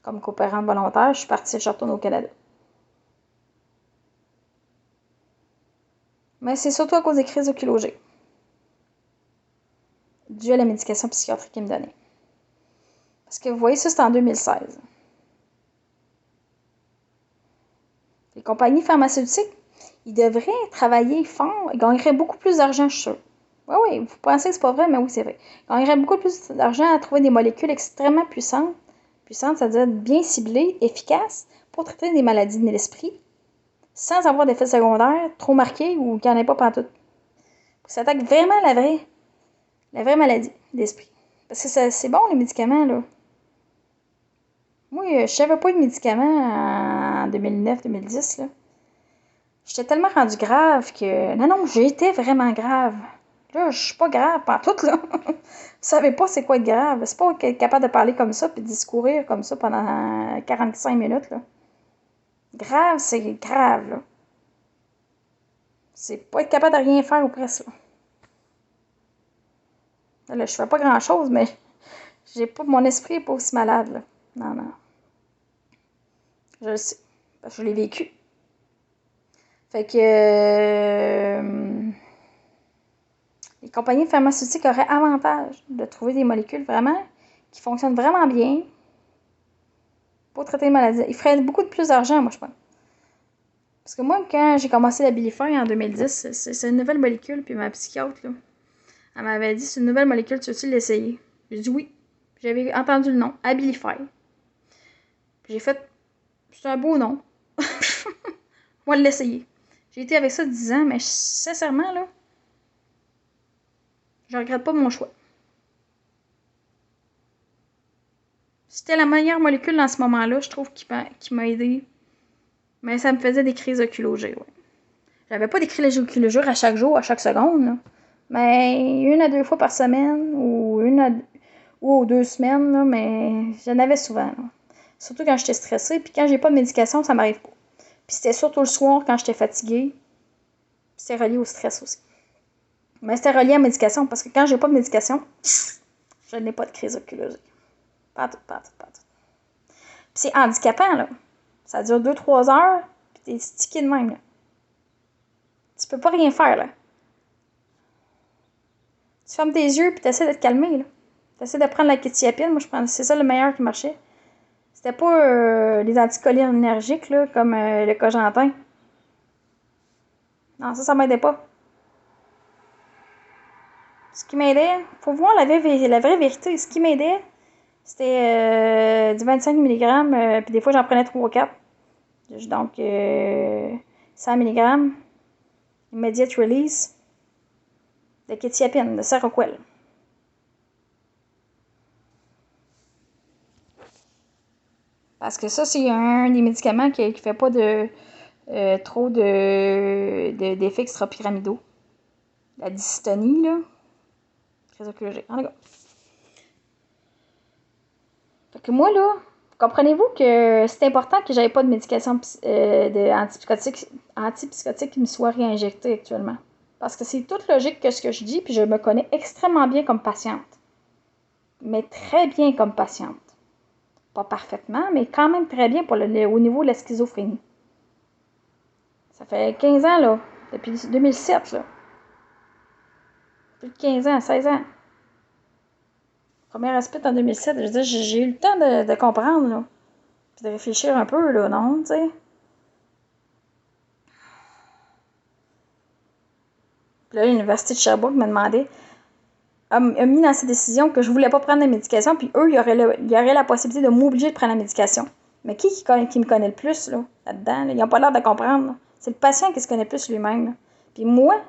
Comme coopérante volontaire, je suis partie, je suis retournée au Canada. Mais c'est surtout à cause des crises oculogées. Dû à la médication psychiatrique qu'ils me donnaient. Parce que vous voyez, ça, c'était en 2016. Les compagnies pharmaceutiques, ils devraient travailler fort. Ils gagneraient beaucoup plus d'argent, je suis sûre. Oui, oui, vous pensez que c'est pas vrai, mais oui, c'est vrai. Ils gagneraient beaucoup plus d'argent à trouver des molécules extrêmement puissantes, c'est-à-dire bien ciblées, efficaces, pour traiter des maladies de l'esprit, sans avoir d'effets secondaires trop marqués ou qu'il n'y en ait pas pantoute. Ça attaque vraiment la vraie maladie d'esprit. Parce que c'est bon, les médicaments, là. Moi, je savais pas de médicaments en 2009-2010, là. J'étais tellement rendue grave que... Non, j'étais vraiment grave. Là, je suis pas grave pantoute, là. Vous savez pas c'est quoi être grave. C'est pas être capable de parler comme ça puis de discourir comme ça pendant 45 minutes, là. Grave, c'est grave, là. C'est pas être capable de rien faire ou presque, là. Là, je fais pas grand-chose, mais j'ai pas... Mon esprit est pas aussi malade, là. Non, non. Je le sais. Parce que je l'ai vécu. Fait que... les compagnies pharmaceutiques auraient avantage de trouver des molécules vraiment qui fonctionnent vraiment bien, pour traiter les maladies. Il ferait beaucoup de plus d'argent, moi, je pense. Parce que moi, quand j'ai commencé la Abilify en 2010, c'est une nouvelle molécule, puis ma psychiatre, là, elle m'avait dit, c'est une nouvelle molécule, tu veux-tu l'essayer? J'ai dit oui. J'avais entendu le nom, Abilify. Puis j'ai fait, c'est un beau nom. Moi, l'essayer. J'ai été avec ça 10 ans, mais sincèrement, là, je regrette pas mon choix. C'était la meilleure molécule dans ce moment-là, je trouve, qui m'a aidé. Mais ça me faisait des crises oculogées, ouais. J'avais pas des crises oculogées à chaque jour, à chaque seconde, là. Mais 1 à 2 fois par semaine, ou 2 semaines, là, mais j'en avais souvent, là. Surtout quand j'étais stressée, puis quand j'ai pas de médication, ça m'arrive pas. Puis c'était surtout le soir quand j'étais fatiguée. C'était relié au stress aussi. Mais c'était relié à la médication, parce que quand j'ai pas de médication, je n'ai pas de crise oculogée. Pas tout. Puis c'est handicapant, là. Ça dure 2-3 heures, puis t'es stické de même, là. Tu peux pas rien faire, là. Tu fermes tes yeux, puis t'essaies de te calmer, là. T'essaies de prendre la kétiapine. Moi, c'est ça le meilleur qui marchait. C'était pas les anticholinergiques, là, comme le Cogentin. Non, ça m'aidait pas. Ce qui m'aidait, faut voir la vraie vérité. Ce qui m'aidait, c'était du 25 mg, puis des fois j'en prenais 3 ou 4. Donc, 100 mg, immediate release, de kétiapine, de Seroquel. Parce que ça, c'est un des médicaments qui fait pas trop d'effets extrapyramidaux. La dystonie, là. Très oculogée. En tout cas. Fait que moi, là, comprenez-vous que c'est important que j'avais pas de médication antipsychotique qui me soit réinjectée actuellement. Parce que c'est toute logique que ce que je dis, puis je me connais extrêmement bien comme patiente. Mais très bien comme patiente. Pas parfaitement, mais quand même très bien au niveau de la schizophrénie. Ça fait 15 ans, là. Depuis 2007, là. Plus de 15 ans, 16 ans. Premier aspect en 2007, je veux dire, j'ai eu le temps de comprendre, là. Puis de réfléchir un peu, là, non, tu sais. Puis là, l'Université de Sherbrooke m'a demandé, a mis dans ses décisions que je voulais pas prendre la médication, puis eux, il y aurait la possibilité de m'obliger de prendre la médication. Mais qui me connaît le plus, là, là-dedans, là? Ils n'ont pas l'air de comprendre, là. C'est le patient qui se connaît plus lui-même, là. Puis moi,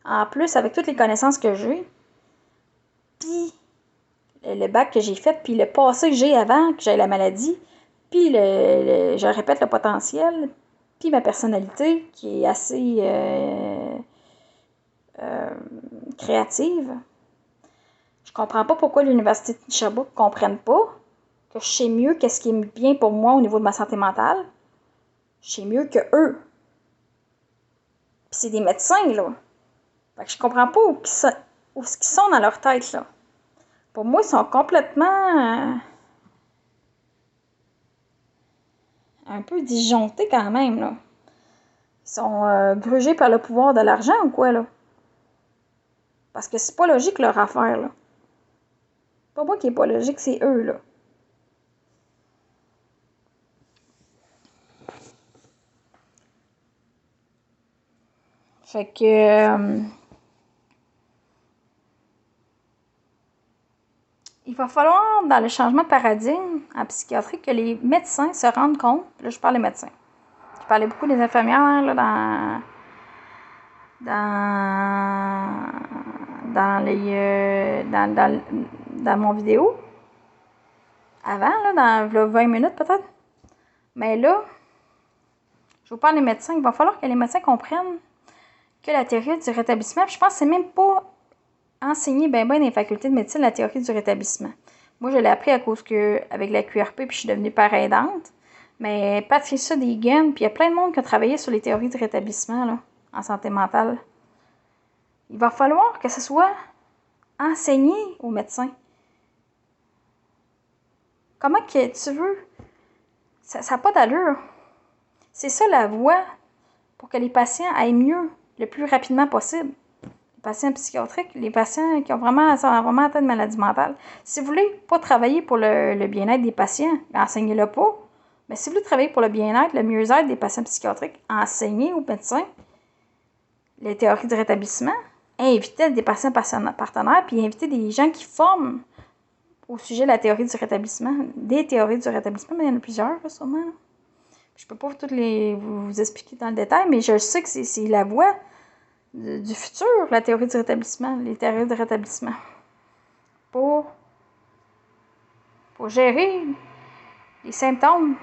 en plus, avec toutes les connaissances que j'ai, puis le bac que j'ai fait, puis le passé que j'ai avant que j'aie la maladie, puis je répète, le potentiel, puis ma personnalité qui est assez créative. Je comprends pas pourquoi l'Université de Sherbrooke ne comprenne pas que je sais mieux qu'est-ce qui est bien pour moi au niveau de ma santé mentale. Je sais mieux que eux. Puis c'est des médecins, là. Fait que je comprends pas où ils sont dans leur tête, là. Pour moi, ils sont complètement un peu disjonctés quand même, là. Ils sont grugés par le pouvoir de l'argent ou quoi, là? Parce que c'est pas logique leur affaire, là. Pas moi qui est pas logique, c'est eux, là. Fait que il va falloir, dans le changement de paradigme en psychiatrie, que les médecins se rendent compte, là je parle des médecins, je parlais beaucoup des infirmières là, dans mon vidéo, avant, là, dans 20 minutes peut-être, mais là, je vous parle des médecins, il va falloir que les médecins comprennent que la théorie du rétablissement, puis je pense que c'est même pas enseigné bien dans les facultés de médecine la théorie du rétablissement. Moi, je l'ai appris à cause que, avec la QRP, puis je suis devenue paraidante. Mais Patricia Deegan, puis il y a plein de monde qui a travaillé sur les théories du rétablissement là, en santé mentale. Il va falloir que ce soit enseigné aux médecins. Comment que tu veux? Ça n'a pas d'allure. C'est ça la voie pour que les patients aillent mieux le plus rapidement possible. Les patients psychiatriques, les patients qui ont sont vraiment atteints de maladie mentale. Si vous voulez pas travailler pour le bien-être des patients, enseignez-le pas. Mais si vous voulez travailler pour le bien-être, le mieux-être des patients psychiatriques, enseignez aux médecins les théories du rétablissement, invitez des patients partenaires, puis invitez des gens qui forment au sujet de la théorie du rétablissement, des théories du rétablissement, mais il y en a plusieurs, là, sûrement. Je peux pas toutes vous expliquer dans le détail, mais je sais que c'est la voie du futur, la théorie du rétablissement, les théories du rétablissement. Pour gérer les symptômes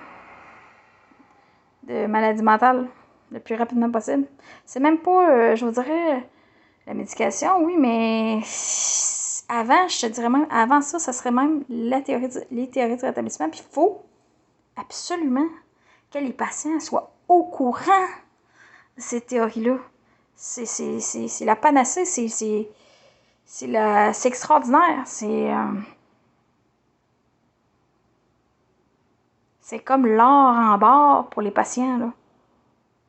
de maladie mentale le plus rapidement possible. C'est même pas, je vous dirais, la médication, oui, mais avant, je te dirais même, avant ça, ça serait même les théories du rétablissement. Puis il faut absolument que les patients soient au courant de ces théories-là. C'est la panacée, c'est extraordinaire. C'est comme l'or en barre pour les patients, là.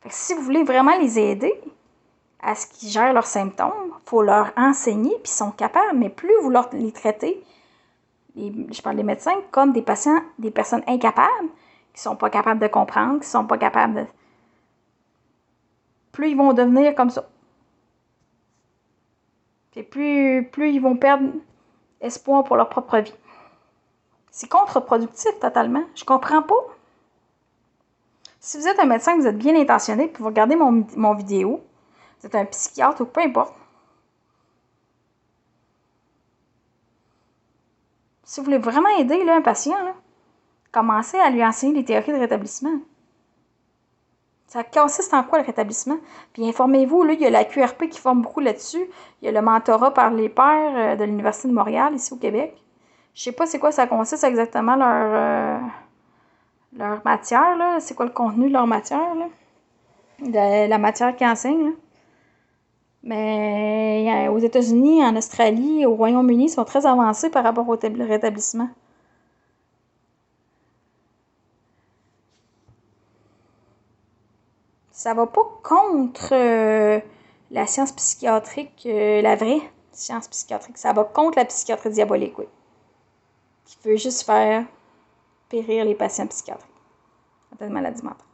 Fait que si vous voulez vraiment les aider à ce qu'ils gèrent leurs symptômes, il faut leur enseigner, puis ils sont capables. Mais plus vous les traitez, je parle des médecins, comme des patients, des personnes incapables, qui sont pas capables de comprendre, qui sont pas capables de... Plus ils vont devenir comme ça. Et plus ils vont perdre espoir pour leur propre vie. C'est contre-productif totalement. Je comprends pas. Si vous êtes un médecin, vous êtes bien intentionné, puis vous regardez mon vidéo, vous êtes un psychiatre ou peu importe. Si vous voulez vraiment aider là, un patient, là, commencez à lui enseigner les théories de rétablissement. Ça consiste en quoi le rétablissement? Puis informez-vous, là, il y a la QRP qui forme beaucoup là-dessus. Il y a le mentorat par les pairs de l'Université de Montréal, ici au Québec. Je sais pas c'est quoi ça consiste exactement leur matière, là. C'est quoi le contenu de leur matière, là? De la matière qu'ils enseignent, là. Mais aux États-Unis, en Australie, au Royaume-Uni, ils sont très avancés par rapport au rétablissement. Ça va pas contre la science psychiatrique, la vraie science psychiatrique. Ça va contre la psychiatrie diabolique, oui. Qui veut juste faire périr les patients psychiatriques atteints de maladie mentale.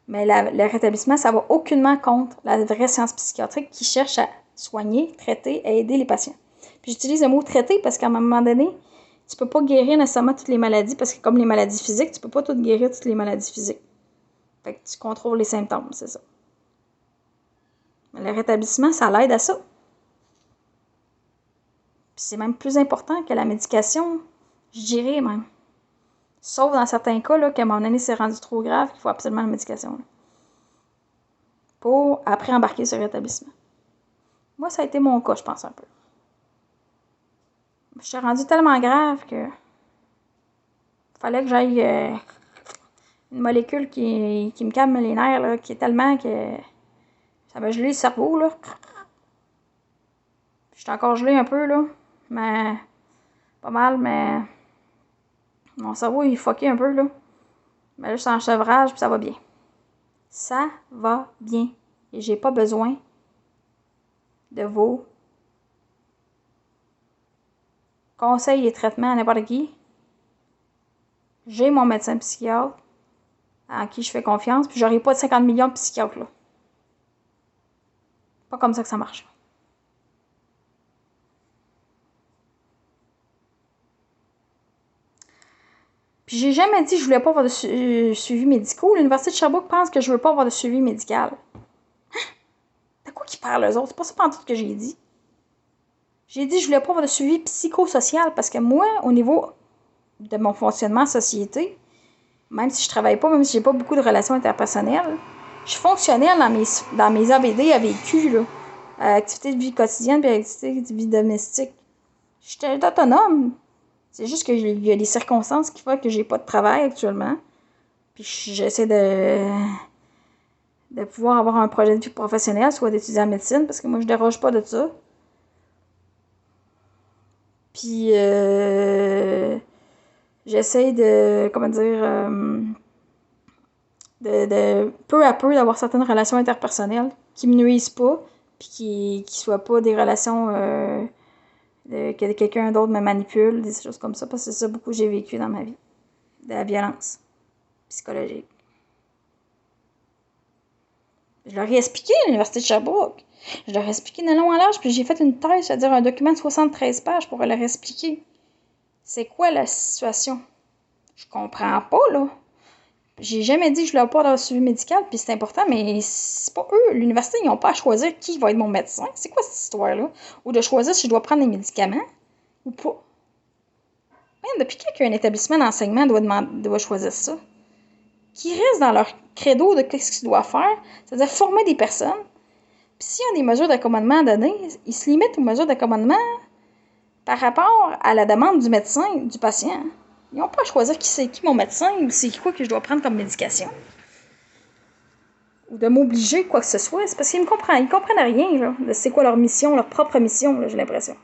Mais le rétablissement, ça va aucunement contre la vraie science psychiatrique qui cherche à soigner, traiter, et aider les patients. Puis j'utilise le mot traiter parce qu'à un moment donné, tu peux pas guérir nécessairement toutes les maladies parce que comme les maladies physiques, tu peux pas toutes guérir toutes les maladies physiques. Fait que tu contrôles les symptômes, c'est ça. Mais le rétablissement, ça l'aide à ça. Puis c'est même plus important que la médication, je dirais même. Sauf dans certains cas, là, qu'à un moment donné, c'est rendu trop grave qu'il faut absolument la médication. Là, pour après embarquer sur le rétablissement. Moi, ça a été mon cas, je pense, un peu. Je suis rendu tellement grave que fallait que j'aille une molécule qui me calme les nerfs, là, qui est tellement que ça m'a gelé le cerveau, là. Je suis encore gelé un peu, là. Mais pas mal, mais mon cerveau, il est fucké un peu, là. Mais là, je suis en sevrage, puis ça va bien. Ça va bien. Et j'ai pas besoin de vos conseils et traitements à n'importe qui. J'ai mon médecin psychiatre en qui je fais confiance, puis j'aurai pas de 50 millions de psychiatres, là. Pas comme ça que ça marche. Puis j'ai jamais dit que je voulais pas avoir de suivi médical. L'Université de Sherbrooke pense que je veux pas avoir de suivi médical. De quoi qu'ils parlent, eux autres? C'est pas ça pantoute que j'ai dit. J'ai dit que je voulais pas avoir de suivi psychosocial parce que moi, au niveau de mon fonctionnement en société, même si je travaille pas, même si j'ai pas beaucoup de relations interpersonnelles, je suis fonctionnelle dans mes ABD à vécu, là. Activités de vie quotidienne et activités de vie domestique. Je suis autonome. C'est juste qu'il y a des circonstances qui font que j'ai pas de travail actuellement. Puis j'essaie de pouvoir avoir un projet de vie professionnel, soit d'étudier en médecine, parce que moi, je déroge pas de ça. Puis, j'essaie de, comment dire, de peu à peu d'avoir certaines relations interpersonnelles qui me nuisent pas, puis qui soient pas des relations que quelqu'un d'autre me manipule, des choses comme ça, parce que c'est ça beaucoup que j'ai vécu dans ma vie, de la violence psychologique. Je leur ai expliqué à l'Université de Sherbrooke. Je leur ai expliqué de long en large, puis j'ai fait une thèse, c'est-à-dire un document de 73 pages pour leur expliquer c'est quoi la situation. Je comprends pas, là. J'ai jamais dit que je voulais pas d'avoir suivi médical, puis c'est important, mais c'est pas eux. L'université, ils n'ont pas à choisir qui va être mon médecin. C'est quoi cette histoire-là? Ou de choisir si je dois prendre des médicaments ou pas. Même depuis quand qu'un établissement d'enseignement doit choisir ça? Qui restent dans leur credo de qu'est-ce qu'ils doivent faire, c'est-à-dire former des personnes. Puis s'il y a des mesures d'accommodement à donner, ils se limitent aux mesures d'accommodement par rapport à la demande du médecin, du patient. Ils n'ont pas à choisir qui c'est qui mon médecin ou c'est quoi que je dois prendre comme médication. Ou de m'obliger quoi que ce soit. C'est parce qu'ils comprennent rien, là, de c'est quoi leur mission, leur propre mission, là, j'ai l'impression.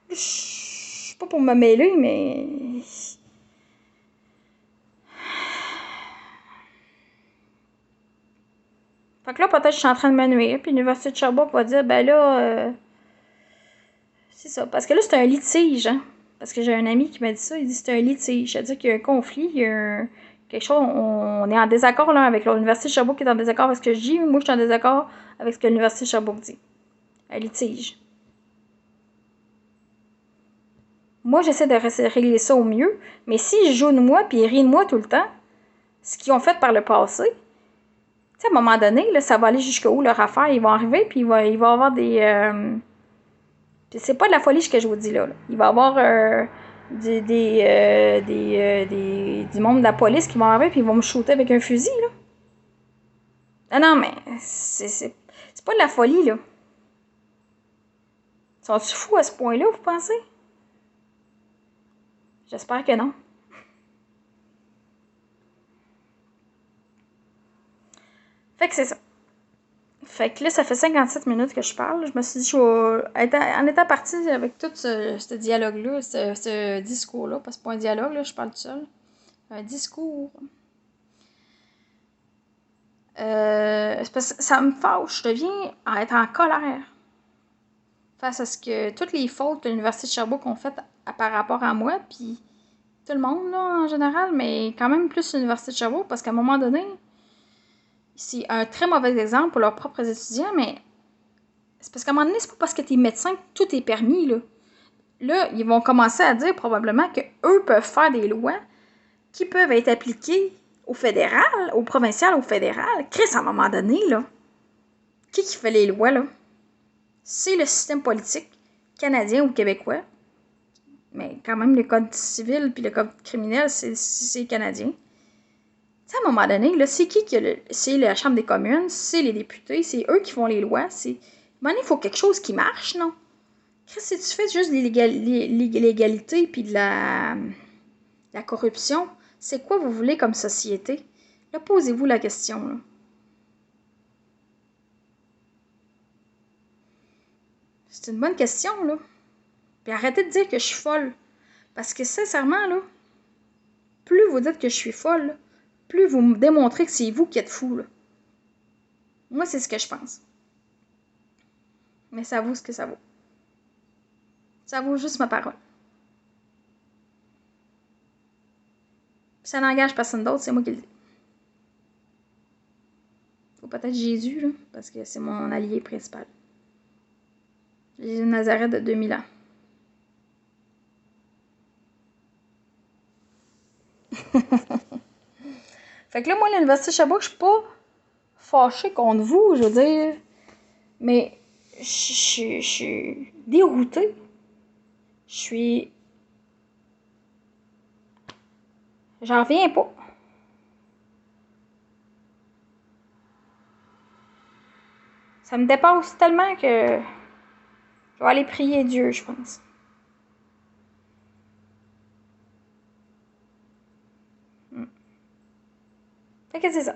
Je suis pas pour me mêler, mais... Fait que là, peut-être que je suis en train de me nuire, puis l'Université de Sherbrooke va dire, ben là... C'est ça. Parce que là, c'est un litige, hein. Parce que j'ai un ami qui m'a dit ça. Il dit que c'est un litige. C'est-à-dire qu'il y a un conflit, il y a quelque chose. On est en désaccord là avec l'Université de Sherbrooke qui est en désaccord avec ce que je dis. Moi, je suis en désaccord avec ce que l'Université de Sherbrooke dit. Un litige. Moi, j'essaie de régler ça au mieux. Mais s'ils jouent de moi puis ils rient de moi tout le temps, ce qu'ils ont fait par le passé, tu sais, à un moment donné, là, ça va aller jusqu'où leur affaire. Ils vont arriver puis il va y avoir des... Puis c'est pas de la folie ce que je vous dis là. Il va y avoir du monde de la police qui vont arriver puis ils vont me shooter avec un fusil, là. Ah non, mais c'est pas de la folie, là. Sont-ils fous à ce point-là, vous pensez? J'espère que non. Fait que c'est ça. Fait que là, ça fait 57 minutes que je parle. Je me suis dit, en étant partie avec tout ce dialogue-là, ce discours-là, parce que c'est pas un dialogue, là, je parle tout seul. Un discours. C'est parce que ça me fâche. Je deviens à être en colère face à ce que toutes les fautes que l'Université de Sherbrooke ont faites par rapport à moi, puis tout le monde, là, en général, mais quand même plus l'Université de Sherbrooke, parce qu'à un moment donné, c'est un très mauvais exemple pour leurs propres étudiants, mais c'est parce qu'à un moment donné, c'est pas parce que t'es médecin que tout est permis, là. Là, ils vont commencer à dire probablement qu'eux peuvent faire des lois qui peuvent être appliquées au fédéral, au provincial, au fédéral. Chris, à un moment donné, là, qui fait les lois, là? C'est le système politique canadien ou québécois. Mais quand même, le code civil puis le code criminel, c'est canadien. Tu sais, à un moment donné, là, c'est c'est la Chambre des communes, c'est les députés, c'est eux qui font les lois. À un moment donné, il faut quelque chose qui marche, non? Chris, si tu fais juste de l'illégalité puis de la corruption, c'est quoi vous voulez comme société? Là, posez-vous la question, là. C'est une bonne question, là. Puis arrêtez de dire que je suis folle. Parce que sincèrement, là, plus vous dites que je suis folle, là, plus vous me démontrez que c'est vous qui êtes fou, là. Moi, c'est ce que je pense. Mais ça vaut ce que ça vaut. Ça vaut juste ma parole. Ça n'engage personne d'autre, c'est moi qui le dis. Ou peut-être Jésus, là, parce que c'est mon allié principal. Jésus de Nazareth de 2000 ans. Fait que là, moi, à l'Université de Sherbrooke, je suis pas fâchée contre vous, je veux dire. Mais je suis déroutée. Je suis... J'en reviens pas. Ça me dépasse tellement que je vais aller prier Dieu, je pense. Fait que c'est ça.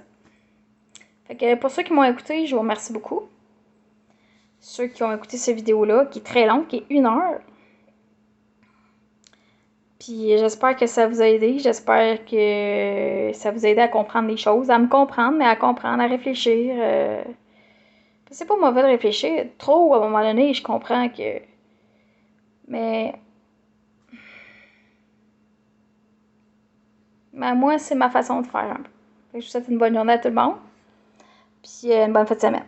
Fait que pour ceux qui m'ont écouté, je vous remercie beaucoup. Ceux qui ont écouté cette vidéo-là, qui est très longue, qui est 1 heure. Puis j'espère que ça vous a aidé. J'espère que ça vous a aidé à comprendre les choses. À me comprendre, mais à comprendre, à réfléchir. C'est pas mauvais de réfléchir. Trop, à un moment donné, je comprends que... Mais... Mais moi, c'est ma façon de faire un peu. Fait que je vous souhaite une bonne journée à tout le monde. Puis une bonne fin de semaine.